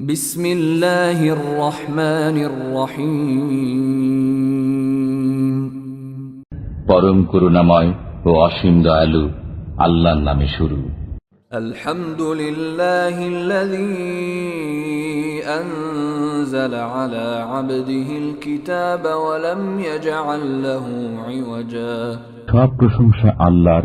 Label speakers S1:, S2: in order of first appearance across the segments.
S1: বিসমিল্লাহির রহমানির রহিম।
S2: পরম করুণাময় ও অসীম দয়ালু আল্লাহর নামে শুরু।
S1: আলহামদুলিল্লাহিল্লাযী আনজালা আলা আবদিহিল কিতাবা ওয়া লাম ইয়াজআল লাহু ইওয়াজা।
S2: সব প্রশংসা আল্লাহর,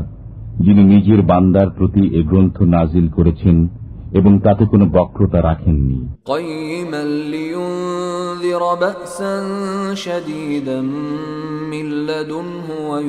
S2: যিনি নিজের বান্দার প্রতি এ গ্রন্থ নাজিল করেছেন এবং তাতে কোনো বক্রতা রাখেননি।
S1: কাইয়িমান লিয়ুনযিরা বা'সান শাদীদান মিন লাদুনহু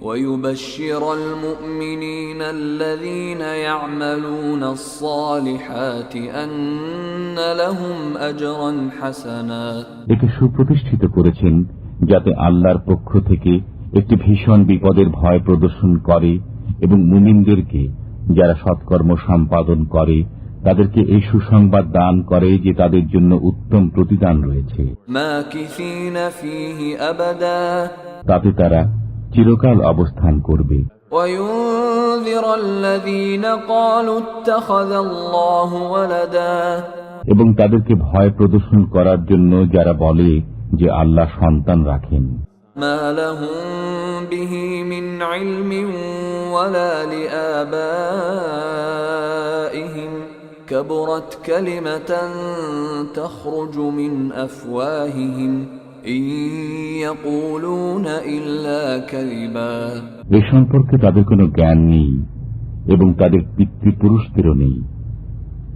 S1: ويبشر المؤمنين الذين يعملون الصالحات أن لهم أجرا حسنا।
S2: একে সুপ্রতিষ্ঠিত করেছেন যাতে আল্লাহর পক্ষ থেকে একটি ভীষণ বিপদের ভয় প্রদর্শন করে এবং মুমিনদেরকে যারা সৎকর্ম সম্পাদন করে তাদেরকে এই সুসংবাদ দান করে যে তাদের জন্য উত্তম প্রতিদান রয়েছে।
S1: মাকিসিনা ফীহি আবাদা,
S2: তাতে তারা চিরকাল অবস্থান করবে। এবং তাদেরকে ভয় প্রদর্শন করার জন্য যারা বলে যে আল্লাহ সন্তান রাখেন।
S1: মা লাহুম বিহি মিন ইলমিন ওয়ালা লিআবাইহিম কাবুরাত কালিমাতান তাখরুজু মিন আফওয়াহিহিম এ
S2: সম্পর্কে তাদের কোনো জ্ঞান নেই এবং তাদের পিতৃপুরুষদেরও নেই।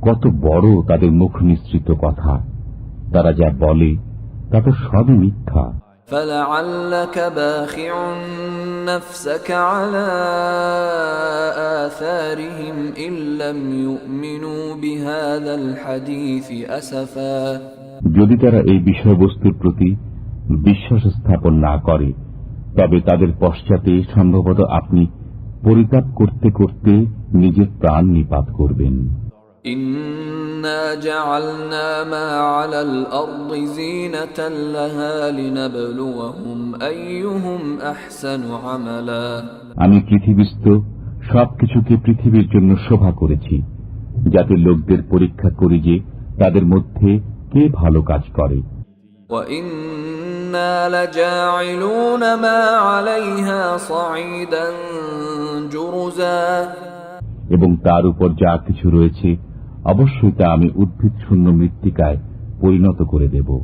S2: কত বড় তাদের মুখ নিঃসৃত কথা, তারা যা বলে তা তো সবই মিথ্যা।
S1: فَلَعَلَّكَ بَاخِعٌ نَفْسَكَ عَلَى آثَارِهِمْ إِن لَّمْ يُؤْمِنُوا بِهَذَا الْحَدِيثِ أَسَفًا।
S2: যদি তারা এই বিষয়বস্তুর প্রতি বিশ্বাস স্থাপন না করে তবে তাদের পশ্চাতে সম্ভবত আপনি পরিতাপ করতে করতে নিজের প্রাণ নিপাত করবেন।
S1: ইন্না জাআলনা মা আলাল আরদি যিনাতাল লাহা লিনাবলুয়াহুম আইয়ুহুম আহসানু আমালা।
S2: আমি পৃথিবীস্থ সবকিছুকে পৃথিবীর জন্য শোভা করেছি যাতে লোকদের পরীক্ষা করি যে তাদের মধ্যে কে ভালো কাজ করে।
S1: وَإِنَّا لَجَاعِلُونَ مَا عَلَيْهَا صَعِيدًا جُرُزًا।
S2: এবং তার উপর যা কিছু রয়েছে অবশ্যই তা আমি উদ্ভিদ শূন্য মৃত্তিকায় পরিণত করে দেব।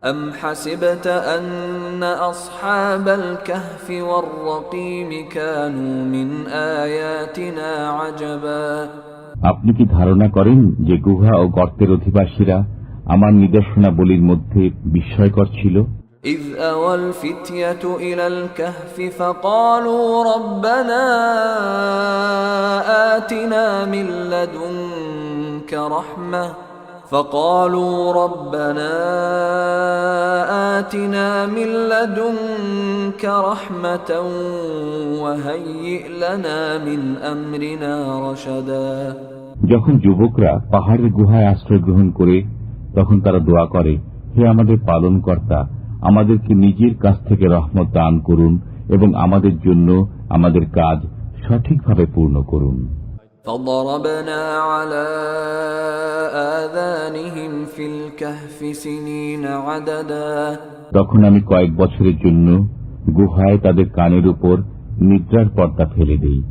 S1: أَمْ حَسِبْتَ أَنَّ أَصْحَابَ الْكَهْفِ وَالرَّقِيمِ كَانُوا مِنْ آيَاتِنَا عَجَبًا।
S2: আপনি কি ধারণা করেন যে গুহা ও গর্তের অধিবাসীরা আমার নিদর্শনাবলীর মধ্যে বিস্ময়কর ছিল?
S1: إِذْ أَوَى الْفِتْيَةُ إِلَى الْكَهْفِ فَقَالُوا رَبَّنَا آتِنَا مِن لَّدُنكَ رَحْمَةً وَهَيِّئْ لَنَا مِنْ أَمْرِنَا رَشَدًا।
S2: যখন যুবকরা পাহাড়ের গুহায় আশ্রয় গ্রহণ করে তখন তারা দোয়া করে, হে আমাদের পালনকর্তা, আমাদেরকে নিজের কাছ থেকে রহমত দান করুন এবং আমাদের জন্য আমাদের কাজ সঠিকভাবে পূর্ণ করুন।
S1: فضربنا على آذانهم في الكهف سنين عددا।
S2: তখন আমি কয়েক বছরের জন্য গুহায় তাদের কানের উপর নিদ্রার পর্দা ফেলে দেই।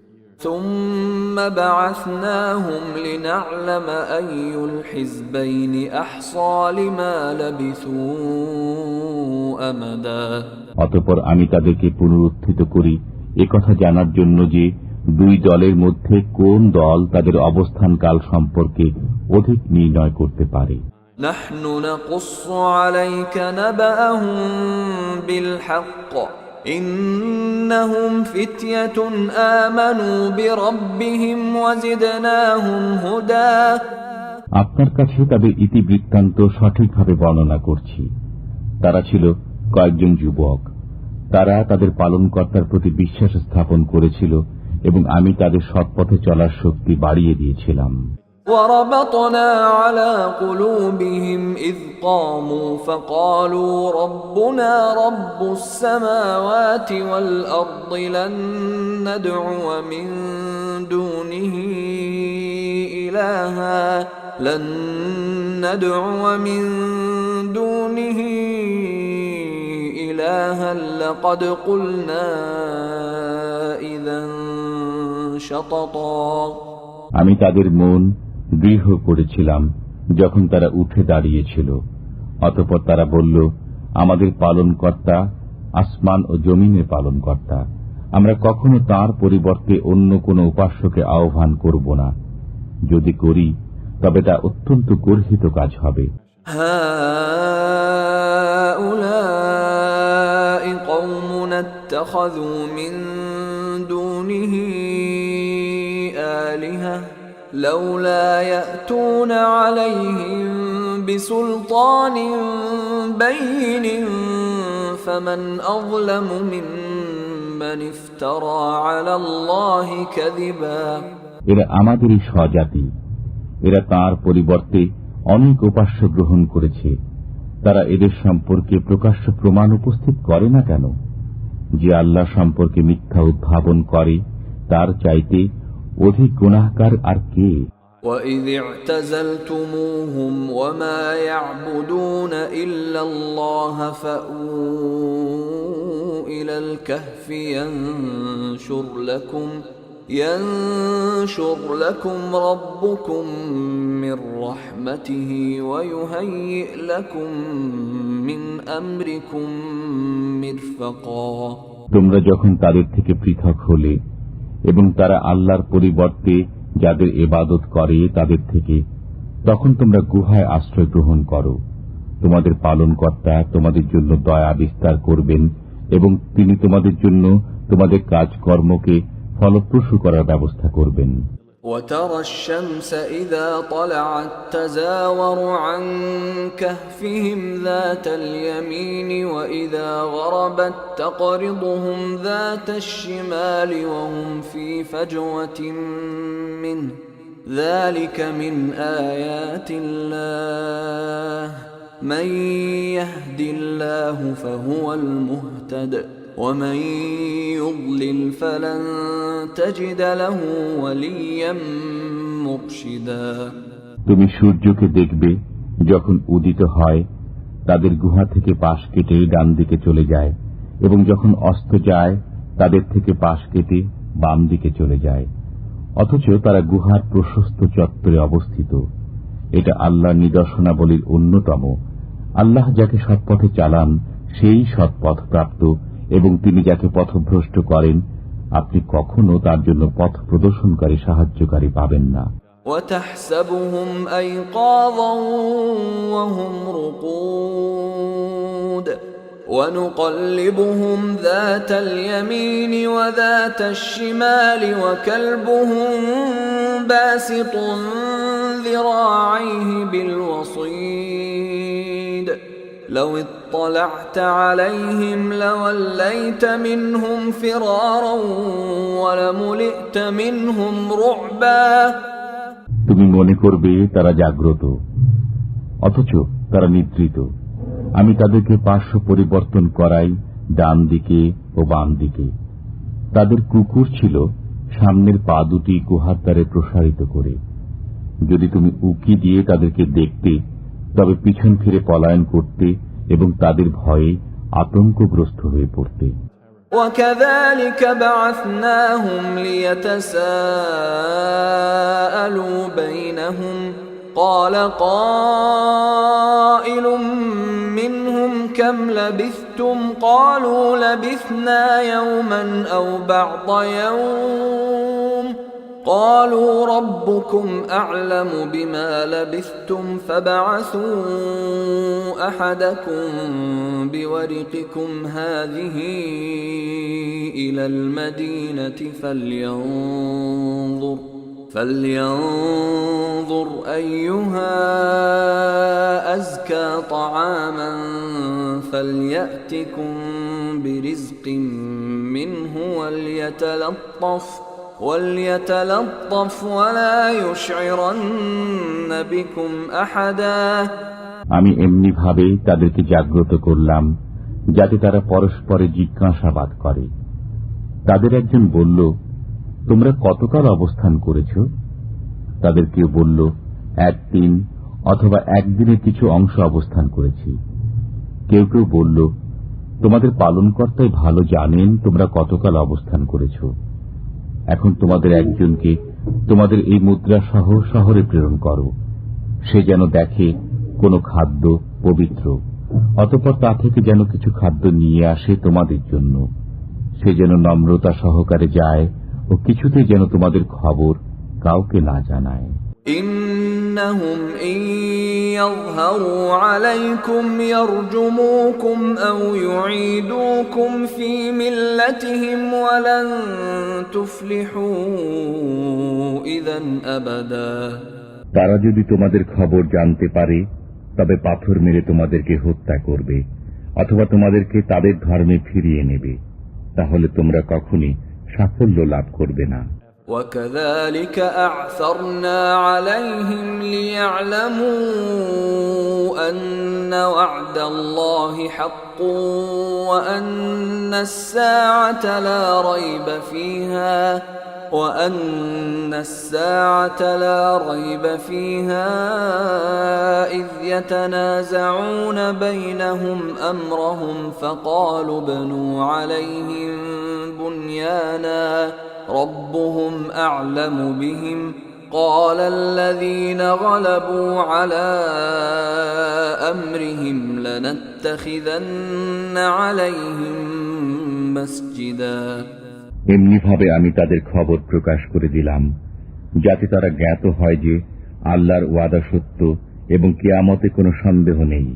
S1: ثم بعثناهم لنعلم أي الحزبين أحصى لما لبثوا أمدا।
S2: অতঃপর আমি তাদেরকে পুনরুত্থিত করি একথা জানার জন্য যে দুই দলের মধ্যে কোন দল তাদের অবস্থানকাল সম্পর্কে অধিক নির্ণয় করতে পারে।
S1: نحن نقص عليك نبأهم بالحق إنهم فتية آمنوا بربهم وزدناهم هدى।
S2: আপনার কাছে তাদের ইতিবৃত্তান্ত সঠিকভাবে বর্ণনা করছি। তারা ছিল কয়েকজন যুবক, তারা তাদের পালনকর্তার প্রতি বিশ্বাস স্থাপন করেছিল এবং আমি তাদের সৎপথে চলার শক্তি বাড়িয়ে দিয়েছিলাম।
S1: وربطنا على قلوبهم إذ قاموا فقالوا ربنا رب السماوات والأرض لن ندعو من دونه إلها لن ندعو من دونه إلها لقد قلنا إذا شططا
S2: আমি তাদের মন দৃঢ় করেছিলাম যখন তারা উঠে দাঁড়িয়েছিল। অতঃপর তারা বলল, আমাদের পালনকর্তা আসমান ও জমিনের পালনকর্তা, আমরা কখনো তার পরিবর্তে অন্য কোন উপাস্যকে আহ্বান করব না। যদি করি তবে তা অত্যন্ত গর্হিত কাজ হবে।
S1: هؤلاء قومنا اتخذوا من دونه آلهة لولا يأتون عليهم بسلطان بين فمن أظلم ممن افترى على الله كذبا
S2: এরা আমাদেরই স্বজাতি, এরা তার পরিবর্তে অনেক উপাস্য গ্রহণ করেছে। তারা এদের সম্পর্কে প্রকাশ্য প্রমাণ উপস্থিত করে না কেন? যে আল্লাহ সম্পর্কে মিথ্যা উদ্ভাবন করে তার চাইতে অধিক গুনাহগার আর কে?
S1: وَإِذِ اعْتَزَلْتُمُوهُمْ وَمَا يَعْبُدُونَ إِلَّا اللَّهَ فَأْوُوا إِلَى الْكَهْفِ ينشر لكم ربكم من رحمته ويهيئ لكم من أمركم مرفقا
S2: তোমরা যখন তাদের থেকে পৃথক হলে এবং তারা আল্লাহর পরিবর্তে যাদের ইবাদত করে তাদের থেকে, তখন তোমরা গুহায় আশ্রয় গ্রহণ করো। তোমাদের পালনকর্তা তোমাদের জন্য দয়া বিস্তার করবেন এবং তিনি তোমাদের জন্য তোমাদের কাজকর্মকে ফলপ্রসূ করার ব্যবস্থা করবেন।
S1: وترى الشمس إذا طلعت تزاور عن كهفهم ذات اليمين وإذا غربت تقرضهم ذات الشمال وهم في فجوة منه ذلك من آيات الله من يهد الله فهو المهتد ومن يضلل فلن تجد له وليا مرشدا
S2: তুমি সূর্যকে দেখবে যখন উদিত হয় তাদের গুহা থেকে পাশ কেটে ডান দিকে চলে যায় এবং যখন অস্ত যায় তাদের থেকে পাশ কেটে বাম দিকে চলে যায়, অথচ তারা গুহার প্রশস্ত চত্বরে অবস্থিত। এটা আল্লাহর নিদর্শনাবলীর অন্যতম। আল্লাহ যাকে সৎপথে চালান সেই সৎপথ প্রাপ্ত এবং তিনি যাকে পথভ্রষ্ট করেন আপনি কখনো তার জন্য পথ প্রদর্শনকারী সাহায্যকারী পাবেন না।
S1: وتحسبهم أيقاظا وهم رقود ونقلبهم ذات اليمين وذات الشمال وكلبهم باسط ذراعيه بالوصيد لو اطلعت عليهم لوليت منهم فرارا ولملئت منهم رعبا
S2: তুমি মনে করবে তারা জাগ্রত, অথচ তারা নিদ্রিত। আমি তাদেরকে পার্শ্ব পরিবর্তন করাই ডান দিকে ও বাম দিকে। তাদের কুকুর ছিল সামনের পা দুটি গুহার দ্বারে প্রসারিত করে। যদি তুমি উকি দিয়ে তাদেরকে দেখতে তবে পিছন ফিরে পলায়ন করতে এবং তাদের ভয়ে আতঙ্কগ্রস্ত হয়ে পড়তে।
S1: وكذلك بعثناهم ليتساءلوا بينهم قال قائل منهم كم لبثتم قالوا لبثنا يوما أو بعض يوم قالوا ربكم أعلم بما لبثتم فابعثوا أحدكم بورقكم هذه إلى المدينة فلينظر أيها أزكى طعاما فليأتكم برزق منه وليتلطف ولا يشعرن بكم أحدا
S2: আমি এমনি ভাবে তাদেরকে জাগ্রত করলাম যাতে তারা পরস্পরে জিজ্ঞাসাবাদ করে। তাদের একজন বলল, তোমরা কতকাল অবস্থান করেছ? তাদের কেউ বলল, একদিন অথবা একদিনের কিছু অংশ অবস্থান করেছি। কেউ কেউ বলল, তোমাদের পালনকর্তাই ভালো জানেন তোমরা কতকাল অবস্থান করেছ। এখন তোমাদের একজনকে তোমাদের এই মুদ্রা সহ শহরে প্রেরণ করো, সে যেন দেখে কোন খাদ্য পবিত্র, অতঃপর তা থেকে যেন কিছু খাদ্য নিয়ে আসে তোমাদের জন্য। সে যেন নম্রতা সহকারে যায় ও কিছুতে যেন তোমাদের খবর কাউকে না জানায়।
S1: إنهم إن يظهروا عليكم يرجموكم أو يعيدوكم في ملتهم ولن تفلحوا إذا أبدا।
S2: তারা যদি তোমাদের খবর জানতে পারে তবে পাথর মেরে তোমাদেরকে হত্যা করবে অথবা তোমাদেরকে তাদের ধর্মে ফিরিয়ে নেবে, তাহলে তোমরা কখনই সাফল্য লাভ করবে না।
S1: وكذلك أعثرنا عليهم ليعلموا أن وعد الله حق وأن الساعة لا ريب فيها إذ يتنازعون بينهم أمرهم فقالوا ابنوا عليهم بنيانا ربهم أعلم بهم قال الذين غلبوا على أمرهم لنتخذن عليهم مسجدا।
S2: এমনি ভাবে আমি তাদের খবর প্রকাশ করে দিলাম যাতে তারা জ্ঞাত হয় যে আল্লাহর ওয়াদা সত্য এবং কিয়ামতে কোনো সন্দেহ নেই।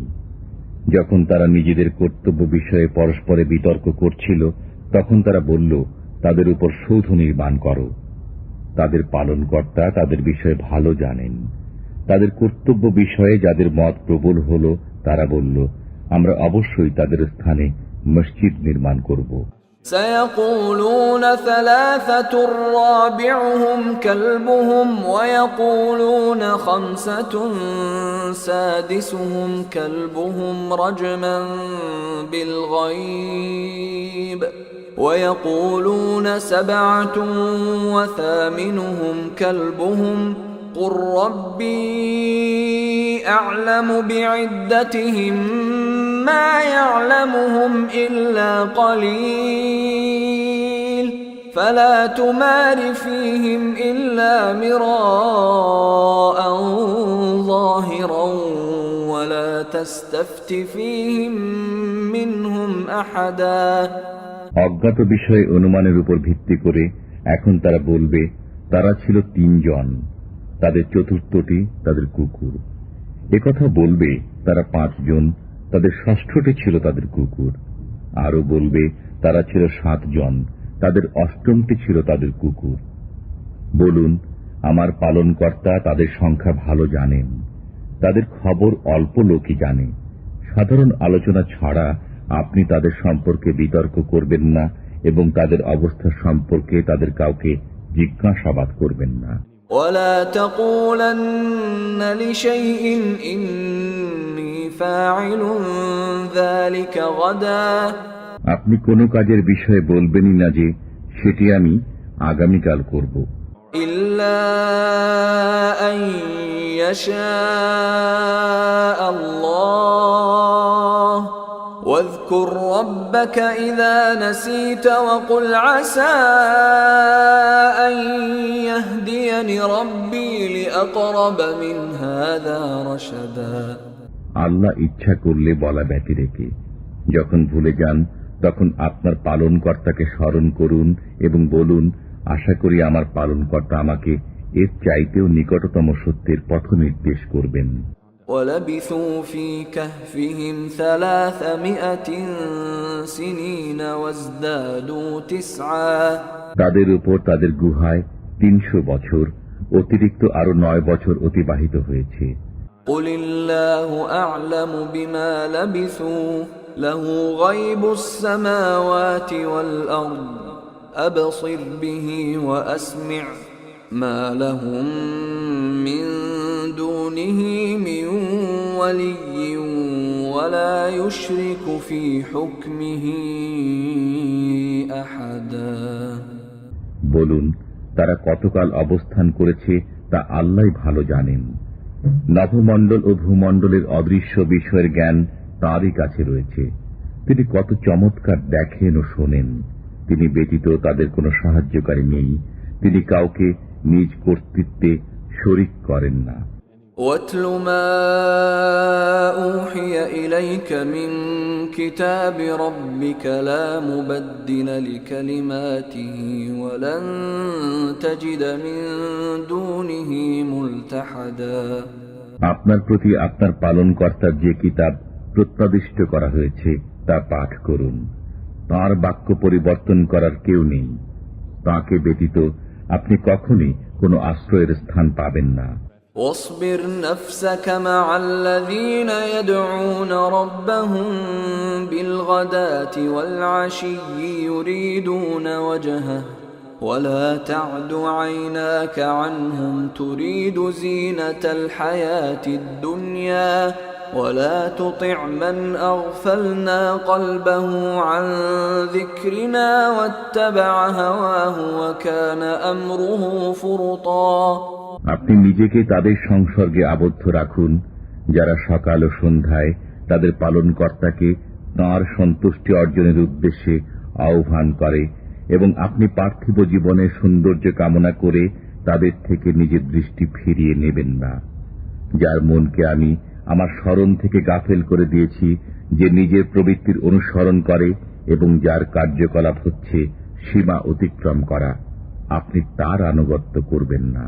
S2: যখন তারা নিজেদের কর্তব্য বিষয়ে পরস্পরে বিতর্ক করছিল তখন তারা বলল, তাদের উপর সৌধ নির্মাণ করো। তাদের পালনকর্তা তাদের বিষয়ে ভালো জানেন। তাদের কর্তব্য বিষয়ে যাদের মত প্রবল হল তারা বলল, আমরা অবশ্যই তাদের স্থানে মসজিদ নির্মাণ করব।
S1: سيقولون ثلاثة رابعهم كلبهم ويقولون خمسة سادسهم كلبهم رجما بالغيب ويقولون سبعة وثامنهم كلبهم قل ربي أعلم بعدتهم ما يعلمهم إلا قليل فلا تمار فيهم إلا مراء ظاهرا ولا تستفت فيهم منهم أحدا।
S2: অজ্ঞাত বিষয়ে অনুমানের উপর ভিত্তি করে এখন তারা বলবে, তারা ছিল 3 জন, তাদের চতুর্থটি তাদের কুকুর। একথা বলবে তারা 5 জন, তাদের ষষ্ঠটি ছিল তাদের কুকুর। আরো বলবে তারা ছিল 7 জন, তাদের অষ্টমটি ছিল তাদের কুকুর। বলুন, আমার পালনকর্তা তাদের সংখ্যা ভালো জানেন, তাদের খবর অল্প লোকই জানে। সাধারণ আলোচনা ছাড়া আপনি তাদের সম্পর্কে বিতর্ক করবেন না এবং তাদের অবস্থা সম্পর্কে তাদের কাউকে জিজ্ঞাসাবাদ করবেন না।
S1: ولا تقولن لشيء إني فاعل ذلك غدا।
S2: আপনি কোনো কাজের বিষয়ে বলবেনই না যে সেটি আমি আগামীকাল করব।
S1: إلا أن يشاء الله واذكر ربك إذا نسيت وقل عسى أن يهديني ربي لأقرب من هذا رشدا।
S2: আল্লাহ ইচ্ছা করলে বলা ব্যতি রেখে যখন ভুলে যান তখন আপনার পালনকর্তাকে স্মরণ করুন এবং বলুন, আশা করি আমার পালনকর্তা আমাকে এর চাইতেও নিকটতম সত্যের পথ নির্দেশ করবেন।
S1: وَلَبِثُوا فِي كَهْفِهِمْ 300 سِنِينَ وَازْدَادُوا 9।
S2: তাদের উপর তাদের গুহায় 300 বছর অতিরিক্ত আরো 9 বছর অতিবাহিত হয়েছে।
S1: قُلِ اللَّهُ أَعْلَمُ بِمَا لَبِثُوا لَهُ غَيْبُ السَّمَاوَاتِ وَالْأَرْضِ أَبْصِرْ بِهِ وَأَسْمِعْ مَا لَهُم مِّن دُونِهِ مِن وَلِيٍّ وَلَا يُشْرِكُ فِي حُكْمِهِ أَحَدًا।
S2: বলুন, তারা কতকাল অবস্থান করেছে তা আল্লাহই ভালো জানেন। নভমণ্ডল ও ভূমণ্ডলের অদৃশ্য বিষয়ের জ্ঞান তাঁরই কাছে রয়েছে। তিনি কত চমৎকার দেখেন ও শোনেন। তিনি ব্যতীত তাদের কোনো সাহায্যকারী নেই। তিনি কাউকে নিজ কর্তৃত্বে শরীক করেন না।
S1: وَاتْلُ مَا أُوحِيَ إِلَيْكَ مِنْ كِتَابِ رَبِّكَ لَا مُبَدِّلَ لِكَلِمَاتِهِ وَلَنْ تَجِدَ مِنْ دُونِهِ مُلْتَحَدًا।
S2: আপনার প্রতি আপনার পালনকর্তার যে কিতাব প্রত্যাদিষ্ট করা হয়েছে তা পাঠ করুন। তাঁর বাক্য পরিবর্তন করার কেউ নেই। তাঁকে ব্যতীত আপনি কখনই কোনো আশ্রয়ের স্থান পাবেন না।
S1: واصبر نفسك مع الذين يدعون ربهم بالغداة والعشي يريدون وجهه ولا تعد عيناك عنهم تريد زينة الحياة الدنيا ولا تطع من أغفلنا قلبه عن ذكرنا واتبع هواه وكان أمره فرطا।
S2: আপনি নিজেকে তাদের সংসর্গে আবদ্ধ রাখুন যারা সকাল ও সন্ধ্যায় তাদের পালনকর্তাকে তাঁর সন্তুষ্টি অর্জনের উদ্দেশ্যে আহ্বান করে, এবং আপনি পার্থিব জীবনের সৌন্দর্য কামনা করে তাদের থেকে নিজের দৃষ্টি ফিরিয়ে নেবেন না। যার মনকে আমি আমার স্মরণ থেকে গাফেল করে দিয়েছি, যে নিজের প্রবৃত্তির অনুসরণ করে এবং যার কার্যকলাপ হচ্ছে সীমা অতিক্রম করা, আপনি তার আনুগত্য করবেন না।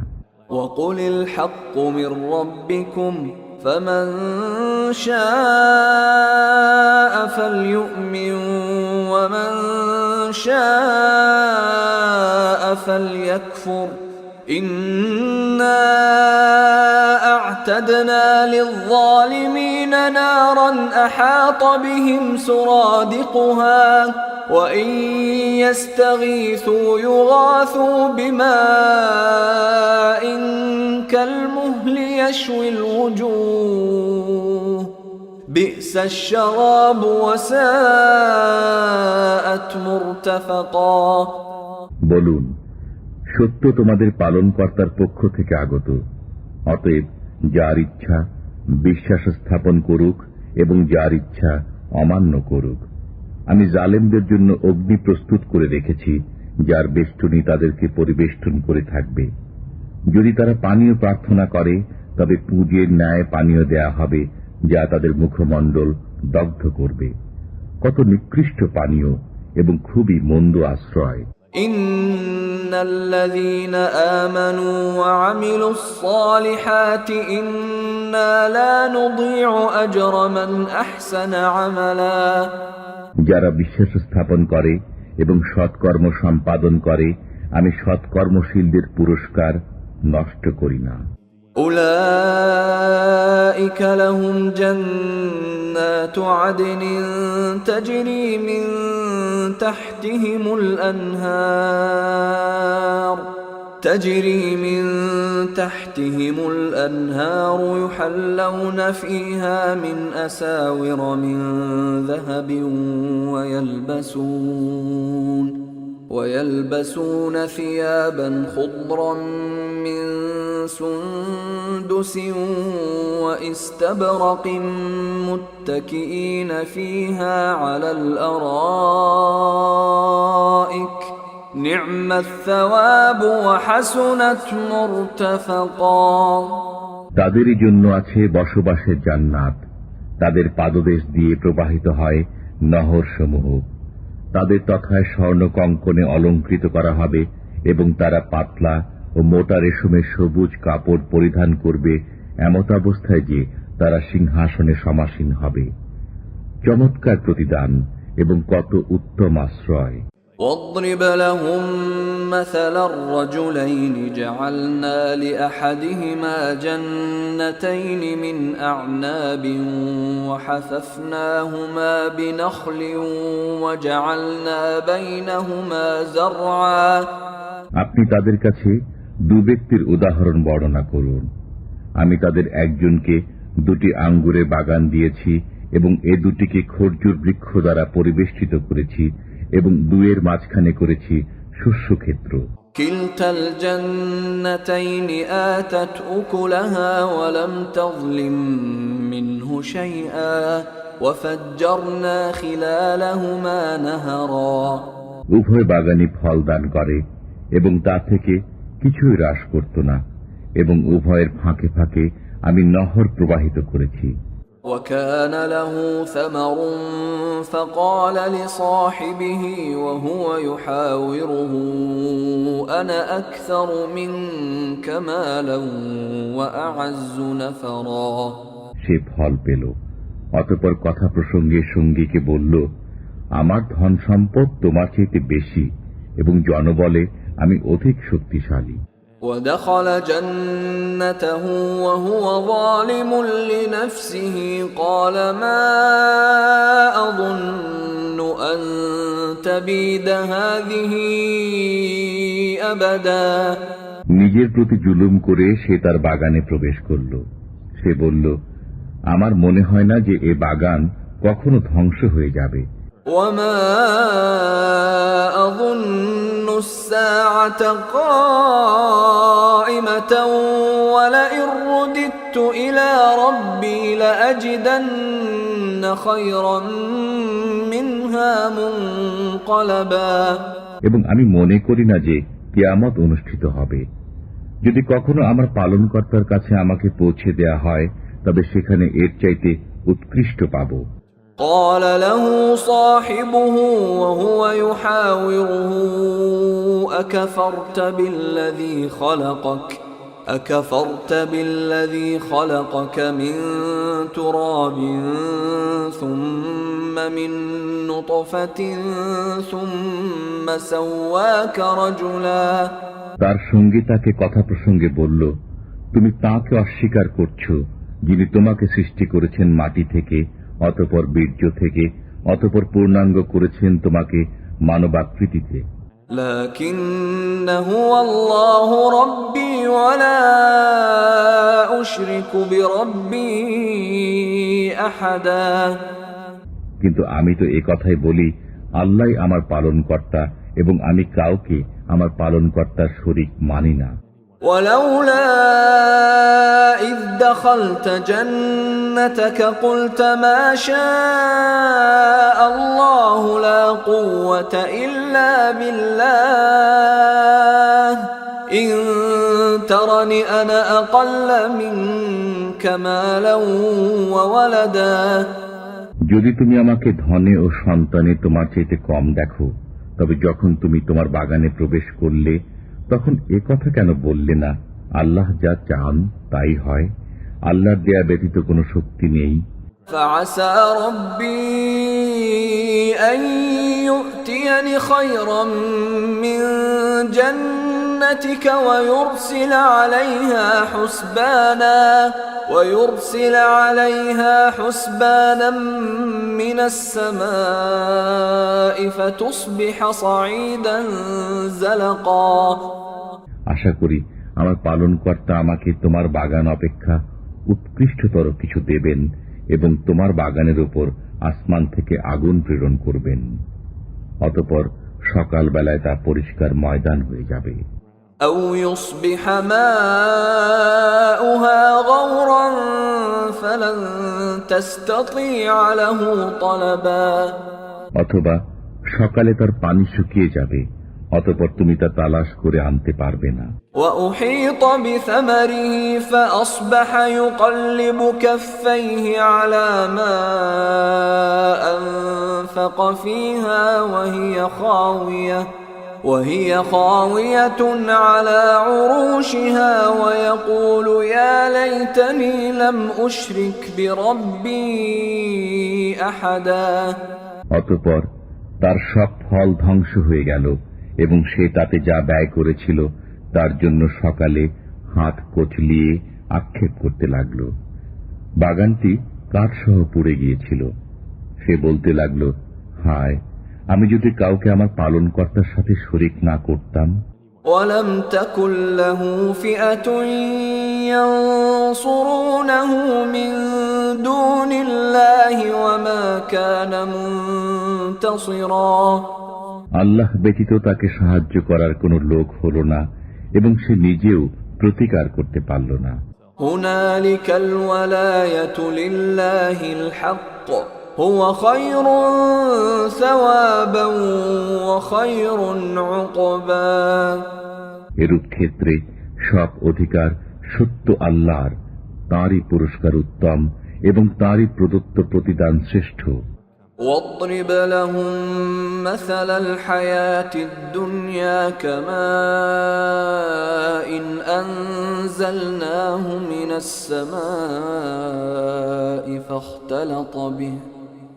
S1: وَقُلِ الْحَقُّ مِنْ رَبِّكُمْ فَمَنْ شَاءَ فَلْيُؤْمِنْ وَمَنْ شَاءَ فَلْيَكْفُرْ إِنَّا أَعْتَدْنَا لِلظَّالِمِينَ نَارًا أَحَاطَ بِهِمْ سُرَادِقُهَا وَإِنْ يَسْتَغِيثُوا يُغَاثُوا بِمَاءٍ كَالْمُهْلِ يَشْوِي الْوُجُوهَ بِئْسَ الشَّرَابُ وَسَاءَتْ مُرْتَفَقًا।
S2: বলুন, সত্য তোমাদের পালনকর্তার পক্ষ থেকে আগত। অতএব যার ইচ্ছা বিশ্বাস স্থাপন করুক এবং যার ইচ্ছা অমান্য করুক। আমি জালেমদের জন্য অগ্নি প্রস্তুত করে রেখেছি, যার বেষ্টনী তাদেরকে পরিবেষ্টন করে থাকবে। যদি তারা পানীয় প্রার্থনা করে তবে পুঁজের ন্যায় পানীয় দেয়া হবে, যা তাদের মুখমণ্ডল দগ্ধ করবে। কত নিকৃষ্ট পানীয় এবং খুবই মন্দ আশ্রয়।
S1: ইন্নাল্লাযীনা আমানু ওয়া আমিলুস সালিহাতি ইন্না লা নুযীউ আজরা মান আহসানা আমালা।
S2: যারা বিশ্বাস স্থাপন করে এবং সৎকর্ম সম্পাদন করে, আমি সৎকর্মশীলদের পুরস্কার নষ্ট করি না।
S1: উলাইকা লাহুম জান্নাতু আদনিন তাজরি মিন তাহতিহিমুল আনহার تجري من تحتهم الأنهار يحلون فيها من أساور من ذهب ويلبسون ثيابا خضرا من سندس واستبرق متكئين فيها على الأرائك نعم الثواب وحسنت مرتفقا।
S2: তাদেরই জন্য আছে বসবাসের জান্নাত, তাদের পাদদেশ দিয়ে প্রবাহিত হয় নহর সমূহ। তাদের তথায় স্বর্ণ কঙ্কনে অলঙ্কৃত করা হবে এবং তারা পাতলা ও মোটা রেশমের সবুজ কাপড় পরিধান করবে, এমত অবস্থায় যে তারা সিংহাসনে সমাসীন হবে। চমৎকার প্রতিদান এবং কত উত্তম আশ্রয়।
S1: واضرب لهم مثل الرجلين جعلنا لأحدهما جنتين من أعناب وحففناهما بنخل وجعلنا بينهما زرعا।
S2: আপনি তাদের কাছে দু ব্যক্তির উদাহরণ বর্ণনা করুন। আমি তাদের একজনকে দুটি আঙ্গুরের বাগান দিয়েছি এবং এ দুটিকে খরজুর বৃক্ষ দ্বারা পরিবেষ্টিত করেছি এবং দুয়ের মাঝখানে করেছি শস্যক্ষেত্র।
S1: كلتا الجنتين آتت أكلها ولم تظلم منه شيئا وفجرنا خلالهما نهرا
S2: উভয় বাগানই ফল দান করে এবং তা থেকে কিছুই হ্রাস করত না, এবং উভয়ের ফাঁকে ফাঁকে আমি নহর প্রবাহিত করেছি।
S1: وكان له ثمر فقال لصاحبه وهو يحاوره أنا أكثر منك مالا وأعز نفرا
S2: সে ফল পেল, অতঃপর কথা প্রসঙ্গে সঙ্গীকে বলল, আমার ধন সম্পদ তোমার চেয়ে বেশি এবং জনবলে আমি অধিক শক্তিশালী।
S1: ودخل جنته وهو ظالم لنفسه قال ما أظن أن تبيد هذه أبدا
S2: নিজের প্রতি জুলুম করে সে তার বাগানে প্রবেশ করল। সে বলল, আমার মনে হয় না যে এ বাগান কখনো ধ্বংস হয়ে যাবে।
S1: وما أظن الساعة قائمة ولئن رددت إلى ربي لأجدن خيرا منها منقلبا
S2: এবং আমি মনে করি না যে কিয়ামত অনুষ্ঠিত হবে। যদি কখনো আমার পালনকর্তার কাছে আমাকে পৌঁছে দেয়া হয়, তবে সেখানে এর চাইতে উৎকৃষ্ট পাব।
S1: قال له صاحبه وهو يحاوره أكفرت بالذي خلقك من تراب ثم من نطفة ثم سواك رجلا
S2: তার সঙ্গী তাকে কথা প্রসঙ্গে বলল, তুমি তাকে অস্বীকার করছো যিনি তোমাকে সৃষ্টি করেছেন মাটি থেকে, অতঃপর বীর্য থেকে, অতঃপর পূর্ণাঙ্গ করেছেন তোমাকে মানবাকৃতিতে।
S1: لكن هو الله ربي ولا أشرك بربي أحدا
S2: কিন্তু আমি তো এই কথাই বলি, আল্লাহই আমার পালনকর্তা এবং আমি কাউকে আমার পালনকর্তার শরীক মানি না।
S1: ولولا إذ دخلت جنتك قلت ما شاء الله لا قوة إلا بالله إن ترني أنا أقل منك مالا وولدا
S2: যদি তুমি আমাকে ধনে ও সন্তানে তোমার চাইতে কম দেখো, তবে যখন তুমি তোমার বাগানে প্রবেশ করলে তখন এ কথা কেন বললে না, আল্লাহ যা চান তাই হয়, আল্লাহর দেয়া ব্যতীত কোনো শক্তি নেই।
S1: فعسى ربي أن يؤتيني خيرا من جنتك ويرسل عليها حسبانا من السماء فتصبح صعيدا زلقا
S2: আশা করি আমার পালনকর্তা আমাকে তোমার বাগান অপেক্ষা উৎকৃষ্টতর কিছু দেবেন এবং তোমার বাগানের উপর আসমান থেকে আগুন প্রেরণ করবেন, অতঃপর সকালবেলায় তা পরিষ্কার ময়দান হয়ে যাবে।
S1: أو يصبح ماؤها غورا فلن تستطيع له طلبا
S2: অথবা সকালে তার পানি শুকিয়ে যাবে, অতঃপর তুমি তা তালাশ করে আনতে পারবে না।
S1: وأحيط بثمره فأصبح يقلب كفيه على ما أنفق فيها وهي خاوية على عروشها ويقول يا ليتني لم أشرك بربي أحدا
S2: অতঃপর তার সব ফল ধ্বংস হয়ে গেল এবং সে তাতে যা ব্যয় করেছিল তার জন্য সকালে হাত কচলিয়ে আক্ষেপ করতে লাগল। বাগানটি কাঠসহ পুড়ে গিয়েছিল। সে বলতে লাগল, হায়, আমি যদি কাউকে আমার পালনকর্তার সাথে শরীক না করতাম।
S1: ولم تكن له فئة ينصرونه من دون الله وما كان منتصرا
S2: আল্লাহ ব্যতীত তাকে সাহায্য করার কোনো লোক হল না এবং সে নিজেও প্রতিকার করতে পারল না।
S1: هنالك الولاية لله الحق هو خير ثوابا وخير عقبا।
S2: এরূপ ক্ষেত্রে সব অধিকার সত্য আল্লাহর, তাঁরই পুরস্কার উত্তম এবং তাঁরই প্রদত্ত প্রতিদান শ্রেষ্ঠ।
S1: واضرب لهم مثل الحياة الدنيا كماء أنزلناه من السماء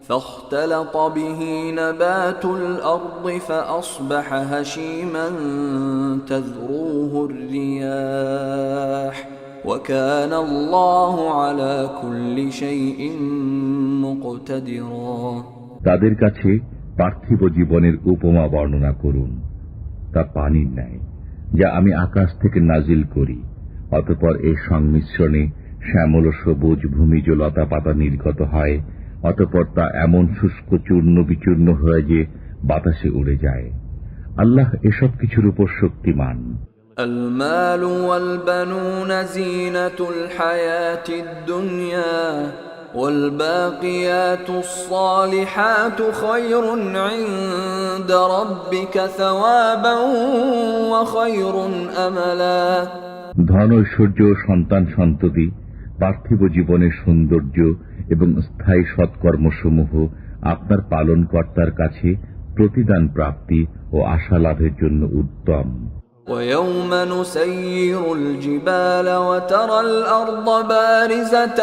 S1: فاختلط به نبات الأرض فأصبح هشيما تذروه الرياح وكان الله على كل شيء مقتدرا।
S2: তাদের কাছে পার্থিব জীবনের উপমা বর্ণনা করুন, তা পানির ন্যায় যা আমি আকাশ থেকে নাজিল করি, অতঃপর এর সংমিশ্রণে শ্যামল সবুজ ভূমিজ লতা পাতা নির্গত হয়, অতঃপর তা এমন শুষ্ক চূর্ণ বিচূর্ণ হয়ে যে বাতাসে উড়ে যায়। আল্লাহ এসব কিছুর উপর শক্তিমান।
S1: المال والبنون زينة الحياة الدنيا والباقيات الصالحات خير عند ربك ثوابا وخير أملا।
S2: ধন ঐশ্বর্য সন্তান সন্ততি, পার্থিব জীবনের সৌন্দর্য এবং স্থায়ী সৎকর্মসমূহ আপনার পালনকর্তার কাছে প্রতিদান প্রাপ্তি ও আশা লাভের জন্য উত্তম।
S1: ويوم نسير الجبال وترى الأرض بارزة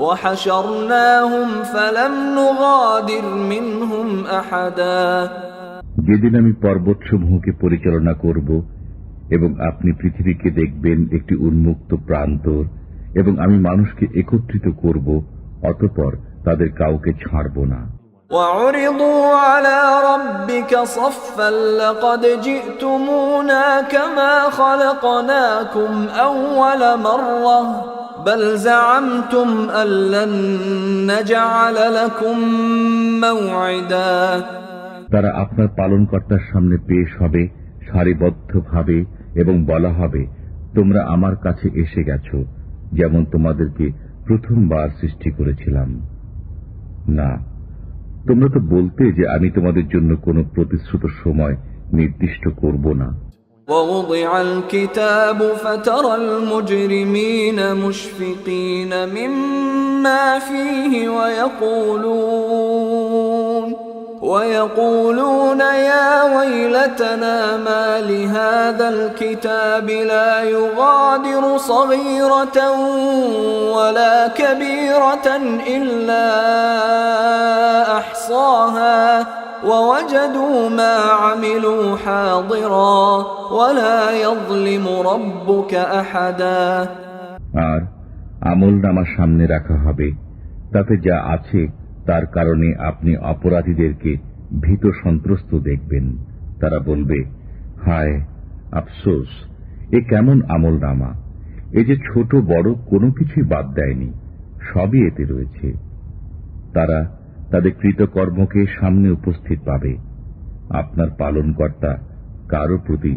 S1: وحشرناهم فلم نغادر منهم أحدا।
S2: যেদিন আমি পর্বতসমূহকে পরিচালনা করব এবং আপনি পৃথিবীকে দেখবেন একটি উন্মুক্ত প্রান্তর, এবং আমি মানুষকে একত্রিত করব, অতঃপর তাদের কাউকে ছাড়ব না।
S1: وعرضوا على ربك صفا لقد جئتمونا كما خلقناكم أول مرة بل زعمتم أن لن نجعل لكم موعدا।
S2: তারা আপনার পালনকর্তার সামনে পেশ হবে সারিবদ্ধভাবে এবং বলা হবে, তোমরা আমার কাছে এসে গেছো যেমন তোমাদেরকে প্রথমবার সৃষ্টি করেছিলাম। না, তোমরা তো বলতে যে আমি তোমাদের জন্য কোনো প্রতিশ্রুত সময় নির্দিষ্ট করব না।
S1: ووضع الكتاب فترى المجرمين مشفقين مما فيه ويقولون يا ويلتنا ما لهذا الكتاب لا يغادر صغيرة ولا كبيرة إلا أحصاها ووجدوا ما عملوا حاضرا ولا يظلم ربك أحدا।
S2: আর আমলনামা সামনে রাখা হবে, তাতে যা আছে তার কারণে আপনি অপরাধীদেরকে ভীত সন্ত্রস্ত দেখবেন। তারা বলবে, হায় আফসোস, এ কেমন আমলনামা! এ যে ছোট বড় কোনো কিছুই বাদ দেয়নি, সবই এতে রয়েছে। তারা তাদের কৃতকর্মকে সামনে উপস্থিত পাবে। আপনার পালনকর্তা কারো প্রতি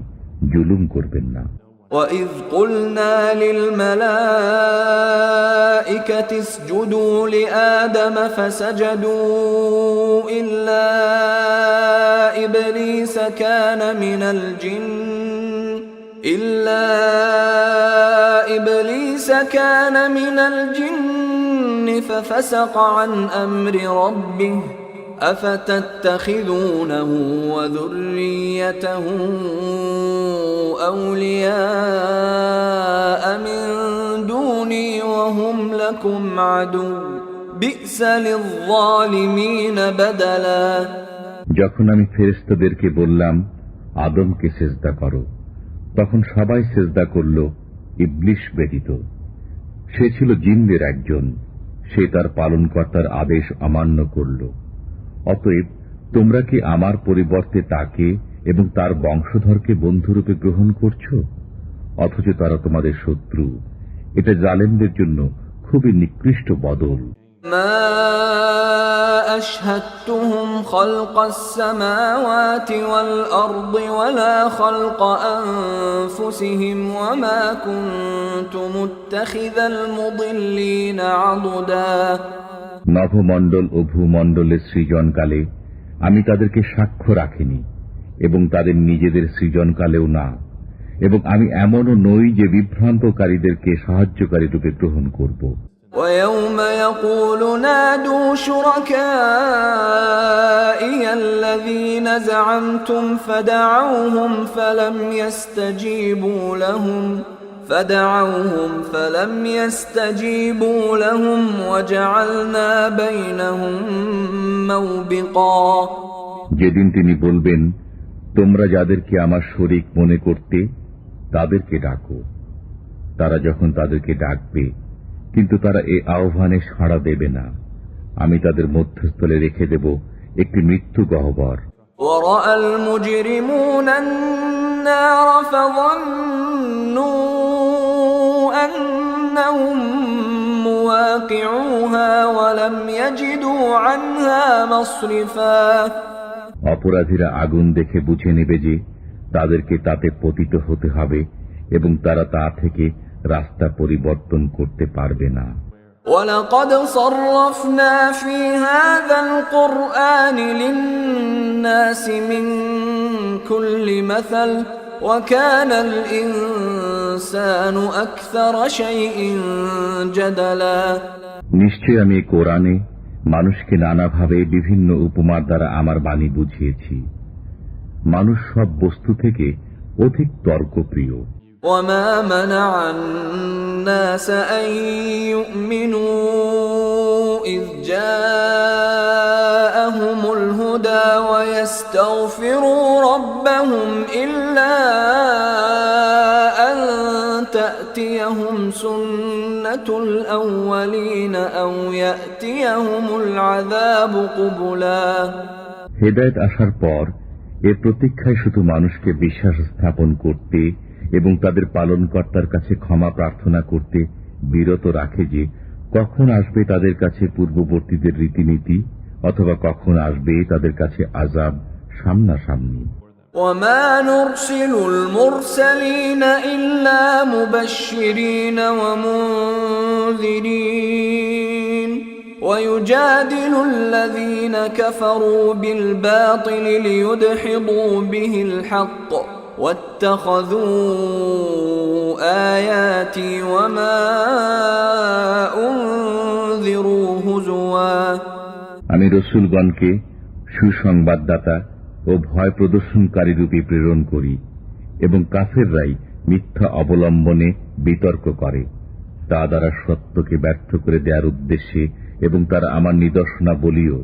S2: জুলুম করবেন না।
S1: وَإِذْ قُلْنَا لِلْمَلَائِكَةِ اسْجُدُوا لِآدَمَ فَسَجَدُوا إِلَّا إِبْلِيسَ كَانَ مِنَ الْجِنِّ فَفَسَقَ عَنْ أَمْرِ رَبِّهِ أَفَتَتَّخِذُونَهُ وَذُرِّيَّتَهُ أَوْلِيَاءَ مِن دُونِي وَهُمْ لَكُمْ عَدُوٌّ بِئْسَ لِلظَّالِمِينَ بَدَلًا।
S2: যখন আমি ফেরেশতাদেরকে বললাম আদমকে সিজদা করো, তখন সবাই সিজদা করল ইবলিস ব্যতীত। সে ছিল জিনদের একজন, সে তার পালনকর্তার আদেশ অমান্য করল। অতএব তোমরা কি আমার পরিবর্তে তাকে এবং তার বংশধরকে বন্ধুরূপে গ্রহণ করছ? অথচ তারা তোমাদের শত্রু। এটা জালেমদের জন্য খুবই নিকৃষ্ট বদল।
S1: ما أشهدتهم خلق السماوات والأرض ولا خلق أنفسهم وما كنت متخذ المضلين عضدا
S2: নভমণ্ডল ও ভূমণ্ডলের সৃজনকালে আমি তাদেরকে সাক্ষ্য রাখিনি এবং তাদের নিজেদের সৃজনকালেও না, এবং আমি এমনও নই যে বিভ্রান্তকারীদেরকে সাহায্যকারী রূপে গ্রহণ করব।
S1: ويوم يقول نادوا شركائي الذين زعمتم فدعوهم فلم يستجيبوا لهم وجعلنا بينهم موبقا
S2: যেদিন তিনি বলবেন, তোমরা যাদেরকে আমার শরীক মনে করতে তাদেরকে ডাকো। তারা যখন তাদেরকে ডাকবে কিন্তু তারা এ আহ্বানে সাড়া দেবে না, আমি তাদের মধ্যস্থলে রেখে দেব একটি মৃত্যু গহ্বর।
S1: وَرَأَى الْمُجْرِمُونَ النَّارَ فَظَنُّوا أَنَّهُمْ مُوَاقِعُوهَا وَلَمْ يَجِدُوا عَنْهَا مَصْرِفًا
S2: অপরাধীরা আগুন দেখে বুঝে নেবে যে তাদেরকে তাতে পতিত হতে হবে এবং তারা তা থেকে রাস্তা পরিবর্তন করতে পারবে না।
S1: وَلَقَدْ صَرَّفْنَا فِي هَذَا الْقُرْآنِ لِلنَّاسِ مِنْ كُلِّ مَثَلٍ وَكَانَ الْإِنسَانُ أَكْثَرَ شَيْءٍ جَدَلًا
S2: নিশ্চয় আমি কোরআনে মানুষকে নানাভাবে বিভিন্ন উপমার দ্বারা আমার বাণী বুঝিয়েছি। মানুষ সব বস্তু থেকে অধিক তর্কপ্রিয়।
S1: وَمَا مَنَعَ النَّاسَ أَن يُؤْمِنُوا إِذْ جَاءَهُمُ الْهُدَى وَيَسْتَغْفِرُوا رَبَّهُمْ إِلَّا أَن تَأْتِيَهُمْ سُنَّةُ الْأَوَّلِينَ أَوْ يَأْتِيَهُمُ الْعَذَابُ قُبُلًا
S2: হেদায়েত আসার পর এর প্রতীক্ষায় শুধু মানুষকে বিশ্বাস স্থাপন করতে এবং তাদের পালনকর্তার কাছে ক্ষমা প্রার্থনা করতে বিরত রাখে যে কখন আসবে তাদের কাছে পূর্ববর্তীদের রীতিনীতি, অথবা কখন আসবে তাদের কাছে আযাব সামনাসামনি।
S1: وَمَا نُرْسِلُ الْمُرْسَلِينَ إِلَّا مُبَشِّرِينَ وَمُنذِرِينَ وَيُجَادِلُ الَّذِينَ كَفَرُوا بِالْبَاطِلِ لِيُدْحِضُوا بِهِ الْحَقَّ وَاتَّخَذُوا آيَاتِي وَمَا أُنذِرُوا هُزُوًا
S2: আমি রাসূলগণকে সুসংবাদদাতা ও ভয় প্রদর্শনকারী রূপে প্রেরণ করি, এবং কাফেররাই মিথ্যা অবলম্বনে বিতর্ক করে তা দ্বারা সত্যকে ব্যর্থ করে দেওয়ার উদ্দেশ্যে, এবং তারা আমার নিদর্শনাবলীও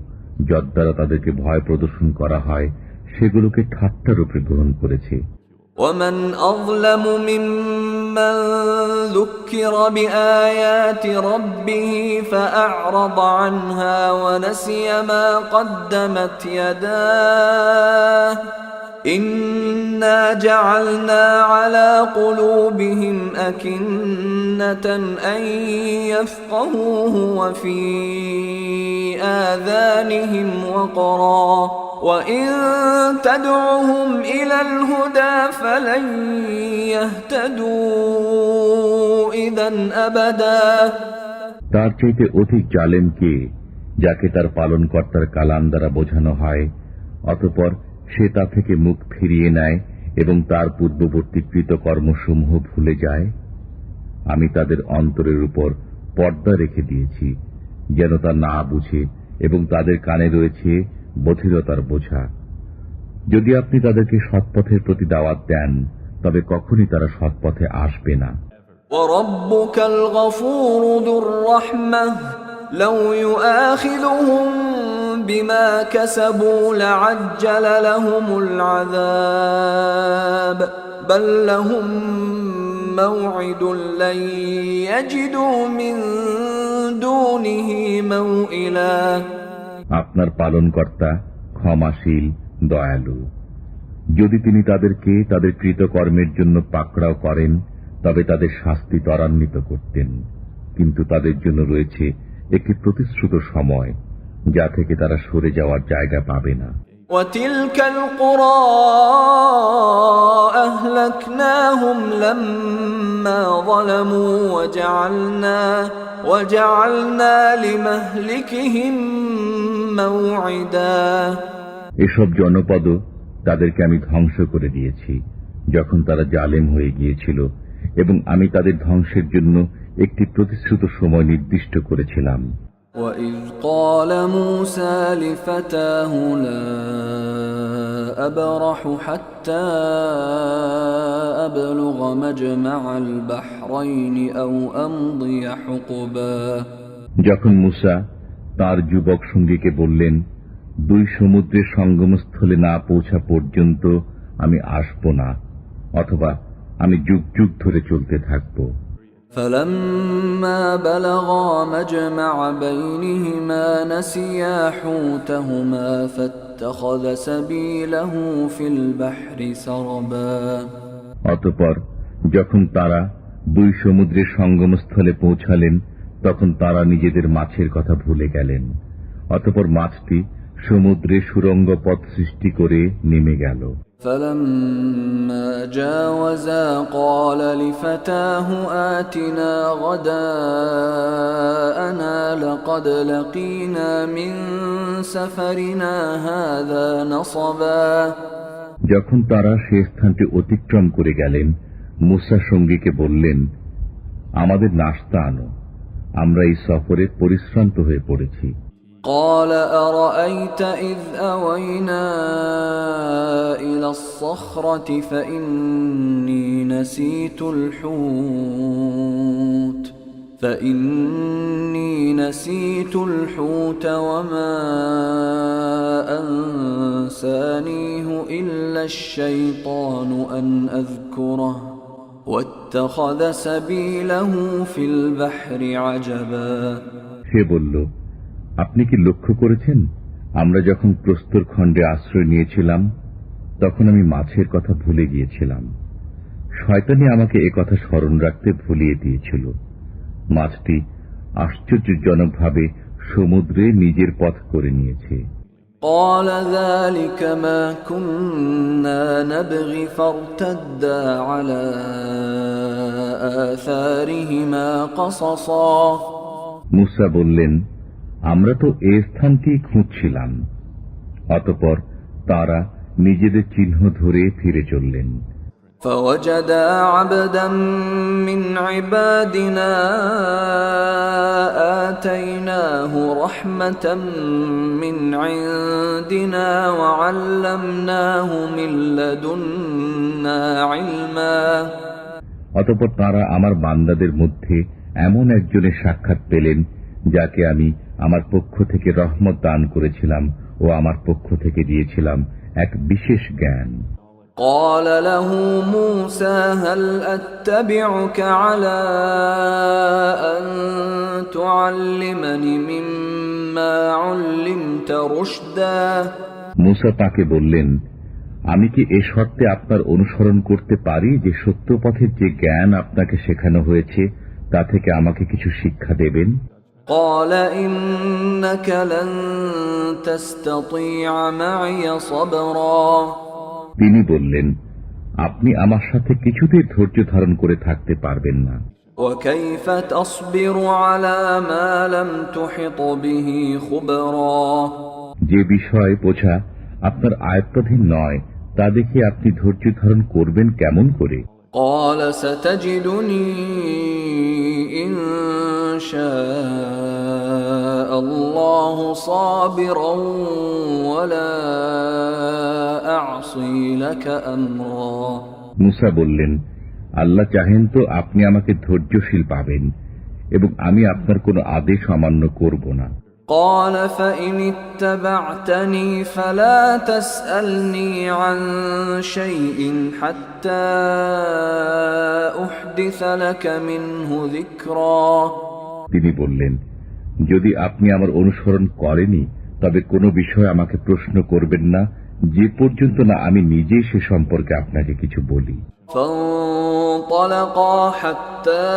S2: যদ্বারা তাদেরকে ভয় প্রদর্শন করা হয় সেগুলোকে ঠাট্টা রূপে গ্রহণ করেছে।
S1: وَمَنْ أَظْلَمُ مِمَّنْ ذُكِّرَ بِآيَاتِ رَبِّهِ فَأَعْرَضَ عَنْهَا وَنَسِيَ مَا قَدَّمَتْ يَدَاهُ إِنَّا جَعَلْنَا عَلَى قُلُوبِهِمْ أَكِنَّةً أَنْ يَفْقَهُوهُ وَفِي آذَانِهِمْ وَقْرًا وَإِن تَدْعُهُمْ إِلَى الْهُدَى فَلَنْ يَهْتَدُوا إِذًا أَبَدًا
S2: তার চাইতে অধিক জালেম কে, যাকে তার পালনকর্তার কালাম দ্বারা বোঝানো হয়, অতঃপর সে তা থেকে মুখ ফিরিয়ে নেয় এবং তার পূর্ববর্তী কৃতকর্মসমূহ ভুলে যায়। আমি তাদের অন্তরের উপর পর্দা রেখে দিয়েছি যেন তা না বুঝে, এবং তাদের কানে রয়েছে বধিরতার বোঝা। যদি আপনি তাদেরকে সৎপথের প্রতি দাওয়াত দেন তবে কখনই তারা সৎপথে আসবে না।
S1: وَرَبُّكَ الْغَفُورُ ذُو الرَّحْمَةِ لَوْ يُؤَاخِذُهُم بِمَا كَسَبُوا لَعَجَّلَ لَهُمُ الْعَذَابَ بَل لَّهُم مَّوْعِدٌ لَّن يَجِدُوا مِن دُونِهِ مَوْئِلًا
S2: আপনার পালনকর্তা ক্ষমাশীল, দয়ালু। যদি তিনি তাদেরকে তাদের কৃতকর্মের জন্য পাকড়াও করেন তবে তাদের শাস্তি ত্বরান্বিত করতেন, কিন্তু তাদের জন্য রয়েছে একটি প্রতিশ্রুত সময়, যা থেকে তারা সরে যাওয়ার জায়গা পাবে না।
S1: وتلك القرى أهلكناهم لما ظلموا وجعلنا لمهلكهم موعدا।
S2: এসব জনপদ তাদেরকে আমি ধ্বংস করে দিয়েছি যখন তারা জালেম হয়ে গিয়েছিল, এবং আমি তাদের ধ্বংসের জন্য একটি প্রতিশ্রুত সময় নির্দিষ্ট করেছিলাম।
S1: وَإِذْ قَالَ مُوسَى لِفَتَاهُ لَا أَبْرَحُ حَتَّى أَبْلُغَ مَجْمَعَ الْبَحْرَيْنِ أَوْ أَمْضِيَ حُقُبًا।
S2: যখন মুসা তার যুবক সঙ্গীকে বললেন, দুই সমুদ্রের সঙ্গমস্থলে না পৌঁছা পর্যন্ত আমি আসব না, অথবা আমি যুগ যুগ ধরে চলতে থাকব।
S1: فَلَمَّا بَلَغَا مَجْمَعَ بَيْنِهِمَا نَسِيَا حُوتَهُمَا فَاتَّخَذَ سَبِيلَهُ فِي الْبَحْرِ سَرَبًا।
S2: অতঃপর যখন তারা দুই সমুদ্রের সঙ্গমস্থলে পৌঁছালেন, তখন তারা নিজেদের মাছের কথা ভুলে গেলেন। অতঃপর মাছটি সমুদ্রে সুড়ঙ্গ পথ সৃষ্টি করে নেমে গেল।
S1: فَلَمَّا جَاوَزَا قَالَ لِفَتَاهُ آتِنَا غَدَاءَنَا لَقَدْ لَقِينَا مِنْ سَفَرِنَا هَذَا نَصَبًا।
S2: যখন তারা সে স্থানটি অতিক্রম করে গেলেন, মুসা সঙ্গীকে বললেন, আমাদের নাশতা আনো, আমরা এই সফরে পরিশ্রান্ত হয়ে পড়েছি।
S1: قال أرأيت إذ أوينا إلى الصخرة فإني نسيت الحوت وما أنسانيه إلا الشيطان أن أذكره واتخذ سبيله في البحر عجبا।
S2: সে বলল, আপনি কি লক্ষ্য করেছেন, আমরা যখন প্রস্তর খণ্ডে আশ্রয় নিয়েছিলাম তখন আমি মাছের কথা ভুলে গিয়েছিলাম। শয়তানি আমাকে এ কথা স্মরণ রাখতে ভুলিয়ে দিয়েছিল। মাছটি আশ্চর্যজনকভাবে সমুদ্রে নিজের পথ করে নিয়েছে।
S1: قال ذلك ما كنا نبغي فارتدا على آثارهما قصصا।
S2: মুসা বললেন, আমরা তো এ স্থানটি খুঁজছিলাম। অতঃপর তারা নিজেদের চিহ্ন ধরে ফিরে চললেন।
S1: فوجدا عبدا من عبادنا آتيناه رحمة من عندنا وعلمناه من لدنا علما।
S2: অতঃপর তারা আমার বান্দাদের মধ্যে এমন একজনের সাক্ষাৎ পেলেন, যাকে আমি আমার পক্ষ থেকে রহমত দান করেছিলাম ও আমার পক্ষ থেকে দিয়েছিলাম এক বিশেষ জ্ঞান।
S1: قال له موسى هل أتبعك على أن تعلمني مما علمت رشدا।
S2: মুসা তাকে বললেন, আমি কি এ শর্তে আপনার অনুসরণ করতে পারি যে সত্য পথের যে জ্ঞান আপনাকে শেখানো হয়েছে তা থেকে আমাকে কিছু শিক্ষা দেবেন?
S1: قال إنك لن تستطيع معي صبرا।
S2: তিনি বললেন, আপনি আমার সাথে কিছুতেই ধৈর্য ধারণ করে থাকতে পারবেন না।
S1: وكيف تصبر على ما لم تحط به خبرا।
S2: যে বিষয় বোঝা আপনার আয়ত্তাধীন নয় তা দেখে আপনি ধৈর্য ধারণ করবেন কেমন করে?
S1: قال ستجدني إن شاء الله صابرا ولا أعصي لك أمرا।
S2: মুসা বললেন, আল্লাহ চাহেন তো আপনি আমাকে ধৈর্যশীল পাবেন এবং আমি আপনার কোনো আদেশ অমান্য করব না।
S1: قال فإن اتبعتني فلا تسألني عن شيء حتى أحدث لك منه ذكرا।
S2: তিনি বললেন, যদি আপনি আমার অনুসরণ করেনি তবে কোনো বিষয় আমাকে প্রশ্ন করবেন না, যে পর্যন্ত না আমি নিজেই সে সম্পর্কে আপনাকে কিছু বলি।
S1: فانطلقا فانطلقا حتى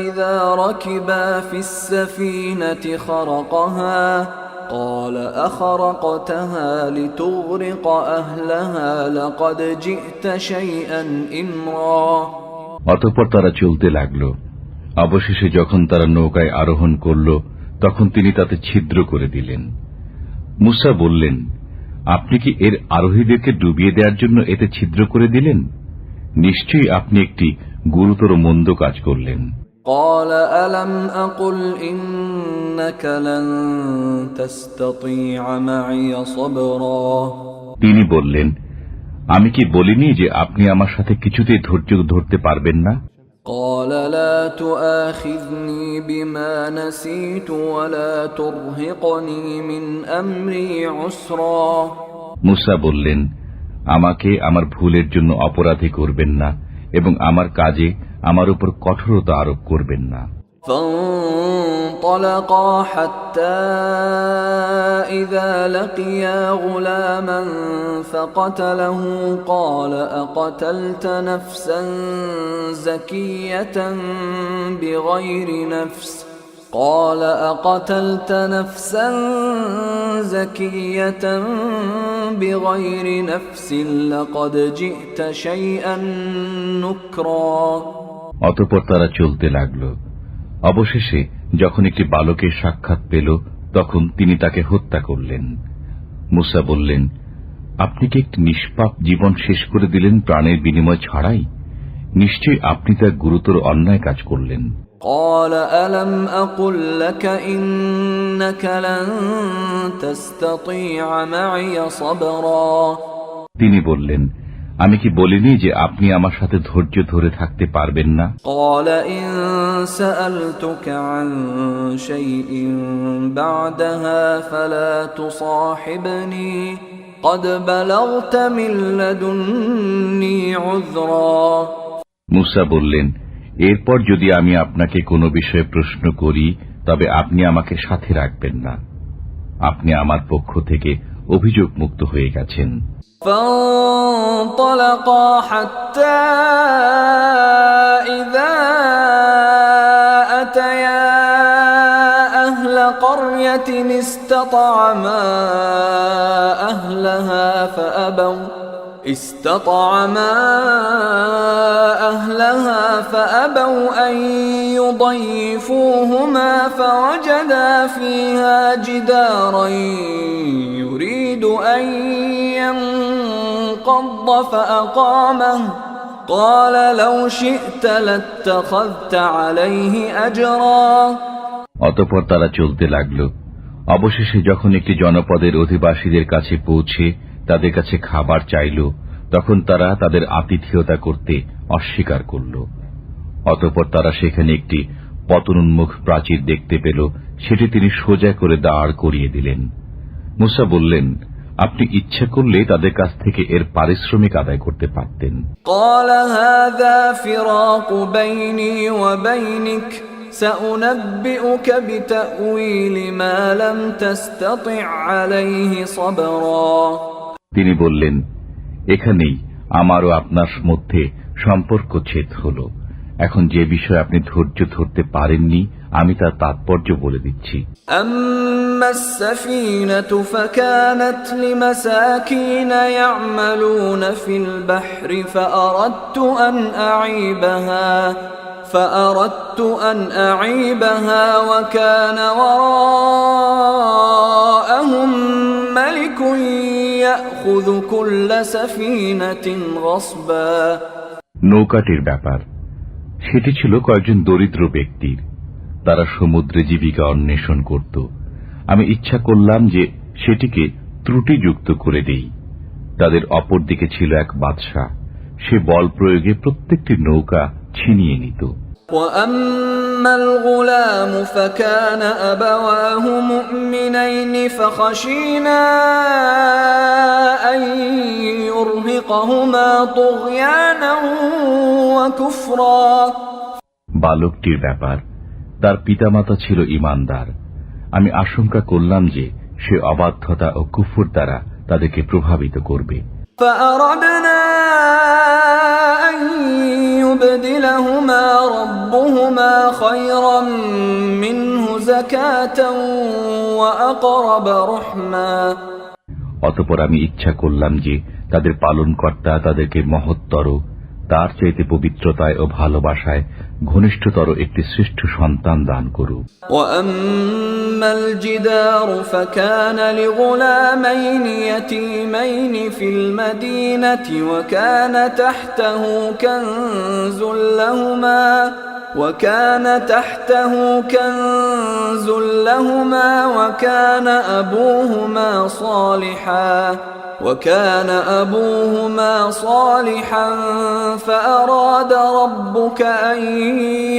S1: إذا ركبا في السفينة خرقها قال أخرقتها لتغرق أهلها لقد جئت شيئا إمرا।
S2: অতঃপর তারা চলতে লাগল। অবশেষে যখন তারা নৌকায় আরোহণ করল তখন তিনি তাতে ছিদ্র করে দিলেন। মুসা বললেন, আপনি কি এর আরোহীদেরকে ডুবিয়ে দেওয়ার জন্য এতে ছিদ্র করে দিলেন? নিশ্চয়ই আপনি একটি গুরুতর মন্দ কাজ করলেন।
S1: قال ألم أقل إنك لن تستطيع معي صبرا।
S2: তিনি বললেন, আমি কি বলিনি যে আপনি আমার সাথে কিছুতেই ধৈর্য ধরতে পারবেন না?
S1: قال لا تؤاخذني بما نسيت ولا ترهقني من أمري عسرا।
S2: মুসা বললেন, আমাকে আমার ভুলের জন্য অপরাধী করবেন না এবং আমার কাজে আমার উপর কঠোরতা আরোপ করবেন না।
S1: فانطلقا حتى إذا لقيا غلاما فقتله قال أقتلت نفسا زكية بغير نفس قال أقتلت نفسا زكية بغير نفس لقد جئت شيئا نكرا।
S2: অতঃপর তারা চলতে লাগল। অবশেষে যখন একটি বালকের সাক্ষাৎ পেল তখন তিনি তাকে হত্যা করলেন। মুসা বললেন, আপনি কি একটি নিষ্পাপ জীবন শেষ করে দিলেন প্রাণের বিনিময় ছাড়াই? নিশ্চয়ই আপনি তার গুরুতর অন্যায় কাজ করলেন।
S1: قال ألم أقل لك إنك لن تستطيع معي صبرا।
S2: তিনি বললেন, আমি কি বলিনি যে আপনি আমার সাথে ধৈর্য ধরে থাকতে পারবেন না?
S1: قال إن سألتك عن شيء بعدها فلا تصاحبني قد بلغت من لدني عذرا।
S2: মুসা বললেন, এরপর যদি আমি আপনাকে কোনো বিষয়ে প্রশ্ন করি তবে আপনি আমাকে সাথে রাখবেন না। আপনি আমার পক্ষ থেকে অভিযোগ মুক্ত হয়ে গেছেন।
S1: فانطلقا حتى إذا أتيا أهل قرية استطعما أهلها فأبوا أن يضيفوهما فوجدا فيها جدارا يريد أن ينقض فأقامه قال لو شئت لاتخذت عليه أجرا।
S2: অতঃপর তারা চলতে লাগল। অবশেষে যখন একটি জনপদের অধিবাসীদের কাছে পৌঁছে তাদের কাছে খাবার চাইল তখন তারা তাদের আতিথেয়তা করতে অস্বীকার করল। অতঃপর তারা সেখানে একটি পতনোন্মুখ প্রাচীর দেখতে পেল, সেটি তিনি সোজা করে দাঁড় করিয়ে দিলেন। মুসা বললেন, আপনি ইচ্ছা করলে তাদের কাছ থেকে এর পারিশ্রমিক আদায় করতে পারতেন।
S1: قال هذا فراق بيني وبينك سأنبئك بتأويل ما لم تستطع عليه صبرا।
S2: তিনি বললেন, এখানেই আমার ও আপনার মধ্যে সম্পর্ক ছেদ হল। এখন যে বিষয়ে আপনি ধৈর্য ধরতে পারেননি আমি তার তাৎপর্য বলে দিচ্ছি।
S1: أما السفينة فكانت لمساكين يعملون في البحر فأردت أن أعيبها وكان وراءهم ملك يأخذ كل سفينة غصبا।
S2: নৌকাটির ব্যাপার, সেটি ছিল কয়েকজন দরিদ্র ব্যক্তির। তারা সমুদ্রে জীবিকা অন্বেষণ করত। আমি ইচ্ছা করলাম যে সেটিকে ত্রুটিযুক্ত করে দেই। তাদের অপর দিকে ছিল এক বাদশাহ, সে বল প্রয়োগে প্রত্যেকটি নৌকা ছিনিয়ে নিত।
S1: وأما الغلام فكان أبواه مؤمنين فخشينا أن يرهقهما طغيانا وكفرا।
S2: বালকটির ব্যাপার, তার পিতামাতা ছিল ঈমানদার। আমি আশঙ্কা করলাম যে সে অবাধ্যতা ও কুফর দ্বারা তাদেরকে প্রভাবিত করবে।
S1: فأردنا أن خيرا منه زكاة وأقرب رحما।
S2: অতঃপর আমি ইচ্ছা করলাম যে তাদের পালনকর্তা তাদেরকে মহত্তর, তার চাইতে পবিত্রতায় ও ভালোবাসায় ঘনিষ্ঠতর একটি শ্রেষ্ঠ সন্তান দান করুক।
S1: وأما الجدار فكان لغلامين يتيمين في المدينة وكان تحته كنز لهما وكان أبوهما صالحا فأراد ربك أن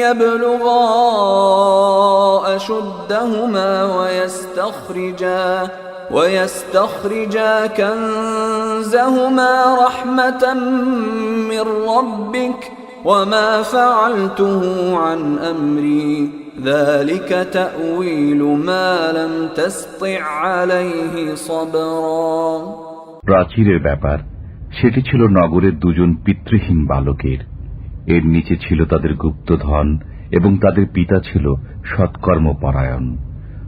S1: يبلغا أشدهما ويستخرجا كنزهما رحمة من ربك وما فعلته عن أمري ذلك تأويل ما لم تسطع عليه صبرا।
S2: প্রাচীরের ব্যাপার, সেটি ছিল নগরের দুজন পিতৃহীন বালকের। এর নিচে ছিল তাদের গুপ্তধন এবং তাদের পিতা ছিল সৎকর্মপরায়ণ।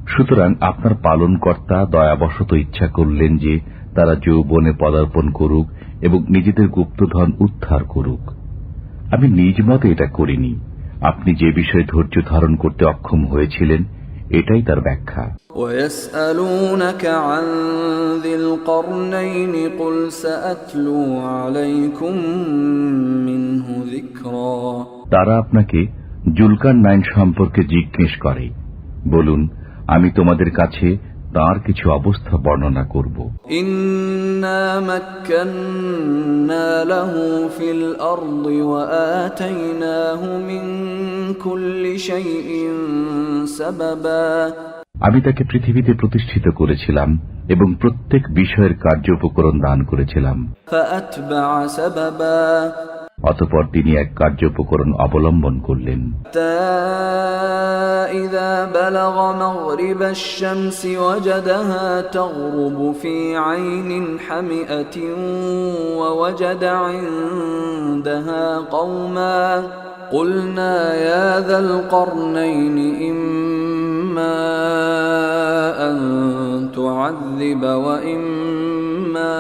S2: সুতরাং আপনার পালনকর্তা দয়াবশত ইচ্ছা করলেন যে তারা যৌবনে পদার্পণ করুক এবং নিজেদের গুপ্তধন উদ্ধার করুক। আমি নিজ মতে এটা করিনি। আপনি যে বিষয়ে ধৈর্য ধারণ করতে অক্ষম হয়েছিলেন, এটাই তার ব্যাখ্যা।
S1: وَيَسْأَلُونَكَ عَنْ ذِي الْقَرْنَيْنِ قُلْ سَأَتْلُو عَلَيْكُمْ مِنْهُ ذِكْرًا।
S2: তারা আপনাকে জুলকারনাইন সম্পর্কে জিজ্ঞেস করে। বলুন, আমি তোমাদের কাছে তার কিছু অবস্থা বর্ণনা করব।
S1: إِنَّا مَكَّنَّا لَهُ فِي الْأَرْضِ وَآتَيْنَاهُ مِنْ كُلِّ شَيْءٍ سَبَبًا।
S2: আমি তাকে পৃথিবীতে প্রতিষ্ঠিত করেছিলাম এবং প্রত্যেক বিষয়ের কার্যোপকরণ দান করেছিলাম।
S1: فَأَتْبَعَ سَبَبًا।
S2: অতঃপর তিনি এক কার্যোপকরণ অবলম্বন করলেন।
S1: إِذَا بَلَغَ مَغْرِبَ الشَّمْسِ وَجَدَهَا تَغْرُبُ فِي عَيْنٍ حَمِئَةٍ وَوَجَدَ عِندَهَا قَوْمًا قُلْنَا يَا ذَا الْقَرْنَيْنِ إِمَّا أَن تُعَذِّبَ وَإِمَّا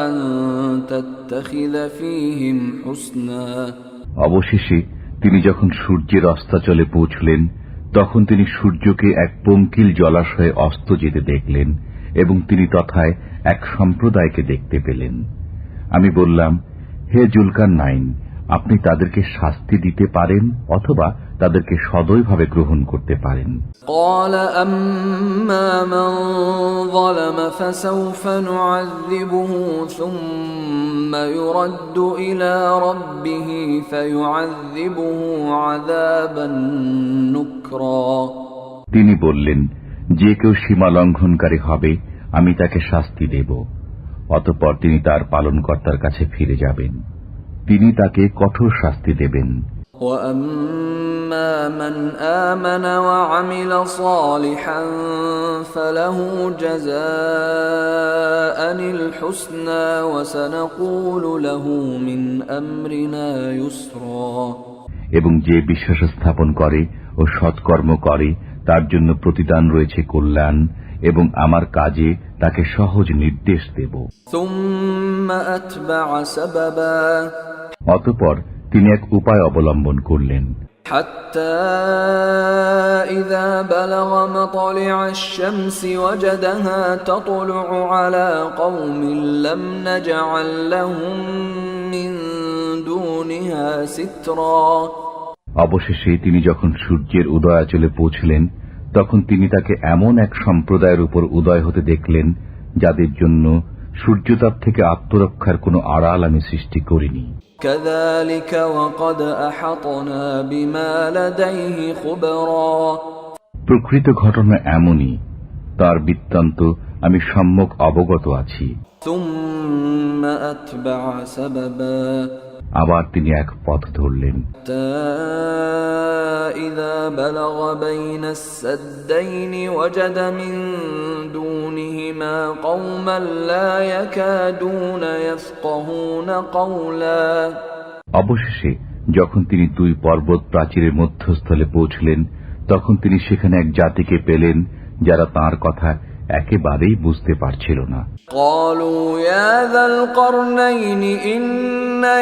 S1: أَن تَتَّخِذَ فِيهِمْ حُسْنًا।
S2: অবশেষে তিনি যখন সূর্যের অস্তাচলে পৌঁছলেন, তখন তিনি সূর্যকে এক পঙ্কিল জলাশয়ে অস্ত যেতে দেখলেন এবং তিনি তথায় এক সম্প্রদায়কে দেখতে পেলেন। আমি বললাম, হে জুলকারনাইন, আপনি তাদেরকে শাস্তি দিতে পারেন অথবা তাদেরকে সদয়ভাবে গ্রহণ করতে পারেন।
S1: قال أما من ظلم فسوف نعذبه ثم يرد إلى ربه فيعذبه عذابا نكرا।
S2: তিনি বললেন, যে কেউ সীমা লঙ্ঘনকারী হবে আমি তাকে শাস্তি দেব। অতঃপর তিনি তার পালনকর্তার কাছে ফিরে যাবেন, তিনি তাকে কঠোর শাস্তি দেবেন।
S1: وَأَمَّا مَنْ آمَنَ وَعَمِلَ صَالِحًا فَلَهُ جَزَاءً الْحُسْنَى وَسَنَقُولُ لَهُ مِنْ أَمْرِنَا يُسْرًا।
S2: এবং যে বিশ্বাস স্থাপন করে ও সৎকর্ম করে তার জন্য প্রতিদান রয়েছে কল্যাণ, এবং আমার কাজে তাকে সহজ নির্দেশ দেব।
S1: ثُمَّ أَتْبَعَ سَبَبًا।
S2: অতঃপর তিনি এক উপায় অবলম্বন করলেন।
S1: حَتَّى إِذَا بَلَغَ مَطْلِعَ الشَّمْسِ وَجَدَهَا تَطْلُعُ عَلَى قَوْمٍ لَمْ نَجْعَلْ لَهُم مِّن دُونِهَا سِتْرًا।
S2: অবশেষে তিনি যখন সূর্যের উদয়াচলে পৌঁছলেন, তখন তিনি তাকে এমন এক সম্প্রদায়ের উপর উদয় হতে দেখলেন যাদের জন্য সূর্যতাপ থেকে আত্মরক্ষার কোনো আড়াল আমি সৃষ্টি করিনি।
S1: كَذَلِكَ وَقَدْ أَحَطْنَا بِمَا لَدَيْهِ خُبْرًا।
S2: প্রকৃত ঘটনা এমনই, তার বৃত্তান্ত আমি সম্যক অবগত আছি।
S1: ثُمَّ أَتْبَعَ سَبَبًا।
S2: আবার তিনি এক পথ ধরলেন।
S1: إِذَا بَلَغَ بَيْنَ السَّدَّيْنِ وَجَدَ مِن دُونِهِمَا قَوْمًا لَّا يَكَادُونَ يَفْقَهُونَ قَوْلًا।
S2: অবশেষে যখন তিনি 2 পর্বত প্রাচীরের মধ্যস্থলে পৌঁছলেন, তখন তিনি সেখানে এক জাতিকে পেলেন যারা তাঁর কথা একেবারেই বুঝতে পারছিল না।
S1: قالوا يا ذا القرنين إن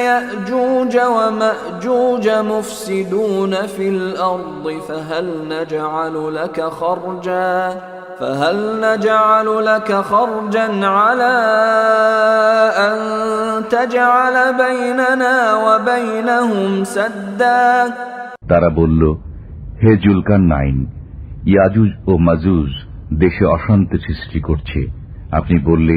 S1: يأجوج ومأجوج مفسدون في الأرض فهل نجعل لك خرجا على أن تجعل بيننا وبينهم سدا।
S2: তারা বলল, হে জুলকারনাইন, ইয়াজুজ ও মাজুজ দেশে অশান্তি সৃষ্টি করছে। আপনি বললে,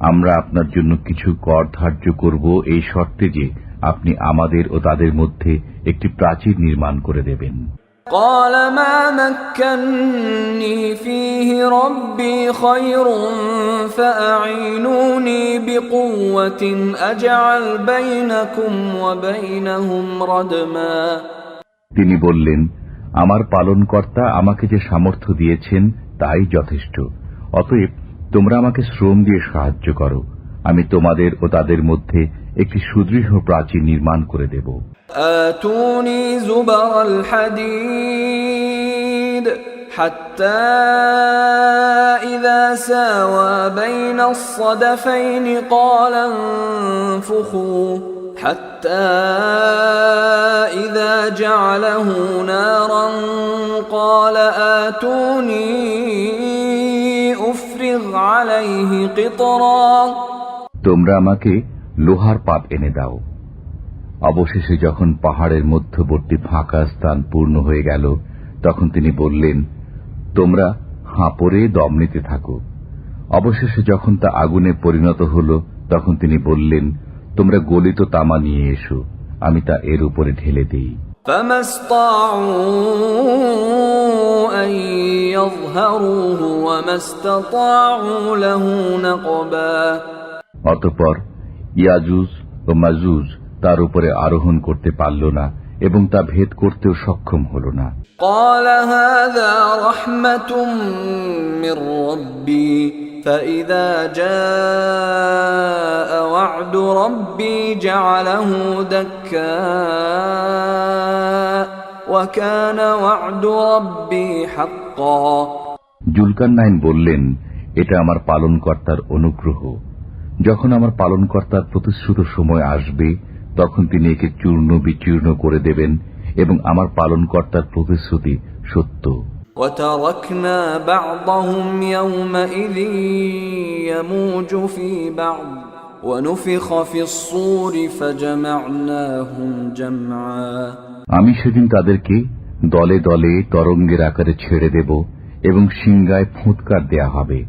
S2: আমরা আপনার জন্য কিছু কর ধার্য করব এই শর্তে যে আপনি আমাদের ও তাদের মধ্যে একটি প্রাচীর নির্মাণ করে দেবেন।
S1: قال ما مكنني فيه ربي خير فأعينوني بقوة أجعل بينكم وبينهم ردما।
S2: তিনি বললেন, আমার পালনকর্তা আমাকে যে সামর্থ্য দিয়েছেন তাই যথেষ্ট। অতএব তোমরা আমাকে শ্রম দিয়ে সাহায্য করো, আমি তোমাদের ও তাদের মধ্যে একটি সুদৃঢ় প্রাচীর নির্মাণ করে দেব।
S1: آتوني زبر الحديد حتى إذا ساوى بين الصدفين قال انفخوا حتى إذا جعله نارا قال آتوني أفرغ عليه قطرا।
S2: তোমরা আমাকে লোহার পাত এনে দাও। অবশেষে যখন পাহাড়ের মধ্যবর্তী ফাঁকা স্থান পূর্ণ হয়ে গেল, তখন তিনি বললেন, তোমরা হাঁপড়ে দম নিতে থাকো। অবশেষে যখন তা আগুনে পরিণত হল, তখন তিনি বললেন, তোমরা গলিত তামা নিয়ে এসো, আমি তা এর উপরে ঢেলে দিই।
S1: فما استطاعوا أن يظهروه وما استطاعوا له نقبا।
S2: অতঃপর ইয়াজুজ ও মাজুজ তার উপরে আরোহণ করতে পারল না এবং তা ভেদ করতেও সক্ষম হল না।
S1: قال هذا رحمة من ربي فإذا جاء وعد ربي جعله دكاء وكان وعد ربي حقا।
S2: জুলকারনাইন বললেন, এটা আমার পালনকর্তার অনুগ্রহ। যখন আমার পালনকর্তার প্রতিশ্রুত সময় আসবে, তখন তিনি একে চূর্ণ বিচূর্ণ করে দেবেন এবং আমার পালনকর্তার প্রতিশ্রুতি সত্য।
S1: وتركنا بعضهم يومئذ يموج في بعض ونفخ في الصور فجمعناهم جمعا।
S2: আমি সেদিন তাদেরকে দলে দলে তরঙ্গের আকারে ছেড়ে দেব এবং সিংগায় ফুৎকার দেয়া হবে।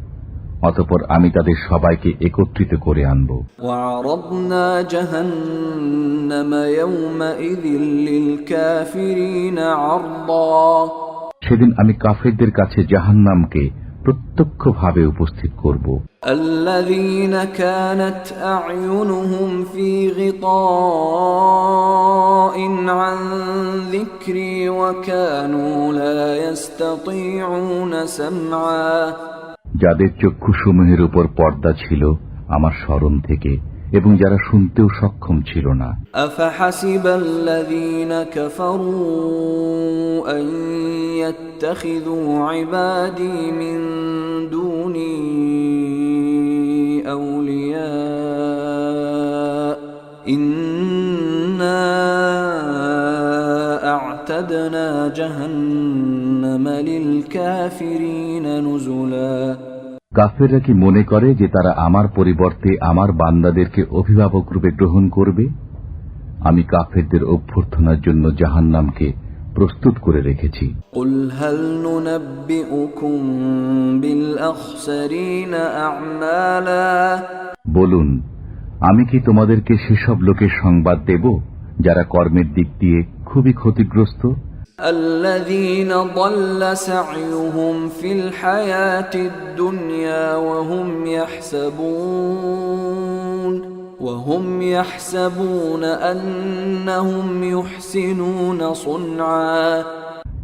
S2: অতঃপর আমি তাদের সবাইকে একত্রিত করে আনব।
S1: وعرضنا جهنم يومئذ للكافرين عرضا।
S2: সেদিন আমি কাফেরদের কাছে জাহান্নামকে প্রত্যক্ষভাবে উপস্থিত করব।
S1: الذين كانت أعينهم في غطاء عن ذكري وكانوا لا يستطيعون سمعا।
S2: যাদের চক্ষুসমূহের উপর পর্দা ছিল আমার স্মরণ থেকে এবং যারা শুনতেও সক্ষম ছিল না।
S1: أفحسب الذين كفروا أن يتخذوا عبادي من دوني أولياء إنا أعتدنا جهنم للكافرين نزلا।
S2: কাফেররা কি মনে করে যে তারা আমার পরিবর্তে আমার বান্দাদেরকে অভিভাবক রূপে গ্রহণ করবে? আমি কাফেরদের অভ্যর্থনার জন্য জাহান্নামকে প্রস্তুত করে রেখেছি।
S1: قل هل ننبئكم بالأخسرين أعمالا।
S2: বলুন, আমি কি তোমাদেরকে সেসব লোকের সংবাদ দেব যারা কর্মের দিক দিয়ে খুবই ক্ষতিগ্রস্ত?
S1: الذين ضل سعيهم في الحياة الدنيا وهم يحسبون أنهم يحسنون صنعا।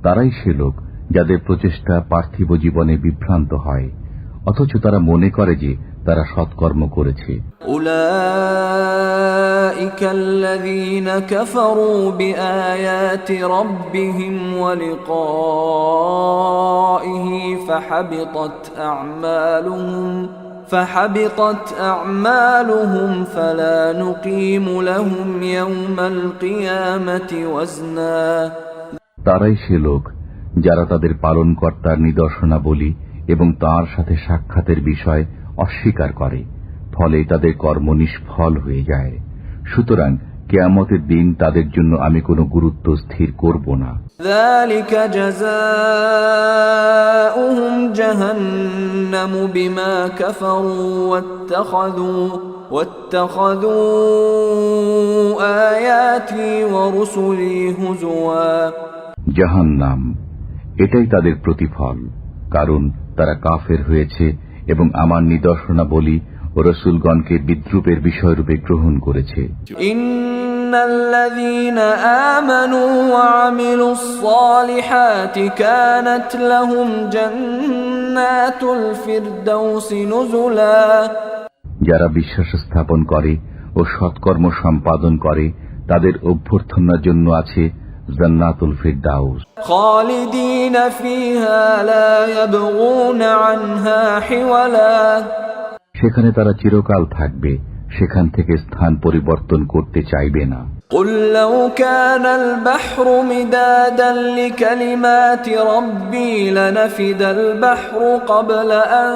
S2: তারাই সে লোক যাদের প্রচেষ্টা পার্থিব জীবনে বিভ্রান্ত হয়, অথচ তারা মনে করে যে তারা সৎকর্ম করেছে।
S1: أولئك أولئك الذين كفروا بآيات ربهم ولقائه فحبطت أعمالهم فلا نقيم لهم يوم القيامة وزنا
S2: তারাই সে লোক যারা তাদের পালনকর্তার নিদর্শনাবলী এবং তার সাথে সাক্ষাতের বিষয় অস্বীকার করে, ফলে তাদের কর্ম নিষ্ফল হয়ে যায়। সুতরাং কিয়ামতের দিন তাদের জন্য আমি কোনো গুরুত্ব স্থির করব না।
S1: ذلك جزاؤهم جهنم بما كفروا واتخذوا آياتي ورسلي هزوا।
S2: জাহান্নাম, এটাই তাদের প্রতিফল, কারণ তারা কাফের হয়েছে এবং আমার নিদর্শনাবলী ও রাসূলগণকে বিদ্রূপের বিষয়রূপে গ্রহণ করেছে।
S1: ইন্নাল্লাযীনা আমানু ওয়া আমিলুস সালিহাতি কানাত লাহুম জান্নাতুল ফিরদাউসি নুজুলা।
S2: যারা বিশ্বাস স্থাপন করে ও সৎকর্ম সম্পাদন করে তাদের অভ্যর্থনার জন্য আছে জান্নাতুল ফিরদাউস।
S1: খালিদিনা ফিহা লা ইয়াবগুনা আনহা হিওয়ালা।
S2: সেখানে তারা চিরকাল থাকবে, সেখান থেকে স্থান পরিবর্তন করতে চাইবে না।
S1: قُلْ لَوْ كَانَ الْبَحْرُ مِدَادًا لِكَلِمَاتِ رَبِّي لَنَفِدَ الْبَحْرُ قَبْلَ أَن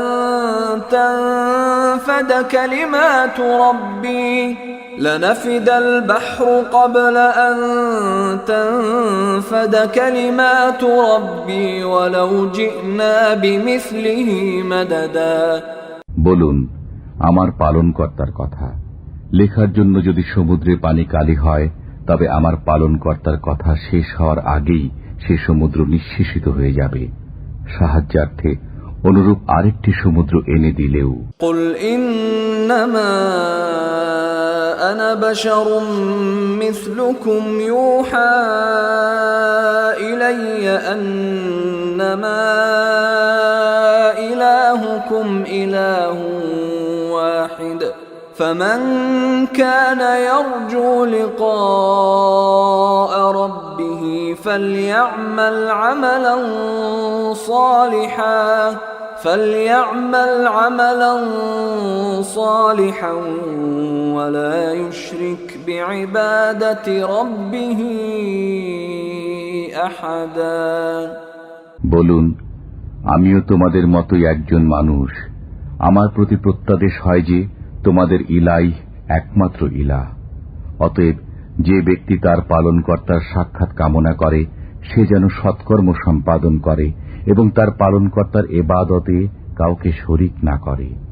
S1: تَنفَدَ كَلِمَاتُ رَبِّي وَلَوْ جِئْنَا بِمِثْلِهِ مَدَدًا।
S2: বলুন, আমার পালনকর্তার কথা, লেখার জন্য যদি সমুদ্রে পানি কালি হয়, তবে আমার পালনকর্তার কথা শেষ হওয়ার আগেই সে সমুদ্র নিঃশেষিত হয়ে যাবে। সাহায্যার্থে অনুরূপ আরেকটি সমুদ্র এনে দিলেও।
S1: কুল ইন্নামা আনা বাশারুম মিসলুকুম ইউহা ইলাইয়া আন্নামা ইলাহুকুম ইলাহুন ওয়াহিদ فمن كان يرجو لقاء ربه فليعمل عملا صالحا ولا يشرك بعبادة ربه أحدا।
S2: বলুন, আমিও তোমাদের মতোই একজন মানুষ। আমার প্রতি প্রত্যাদেশ হয় যে তোমাদের ইলাহ একমাত্র ইলাহ। অতএব যে ব্যক্তি তার পালনকর্তার সাক্ষাৎ কামনা করে সে যেন সৎকর্ম সম্পাদন করে এবং তার পালনকর্তার ইবাদতে কাউকে শরীক না করে।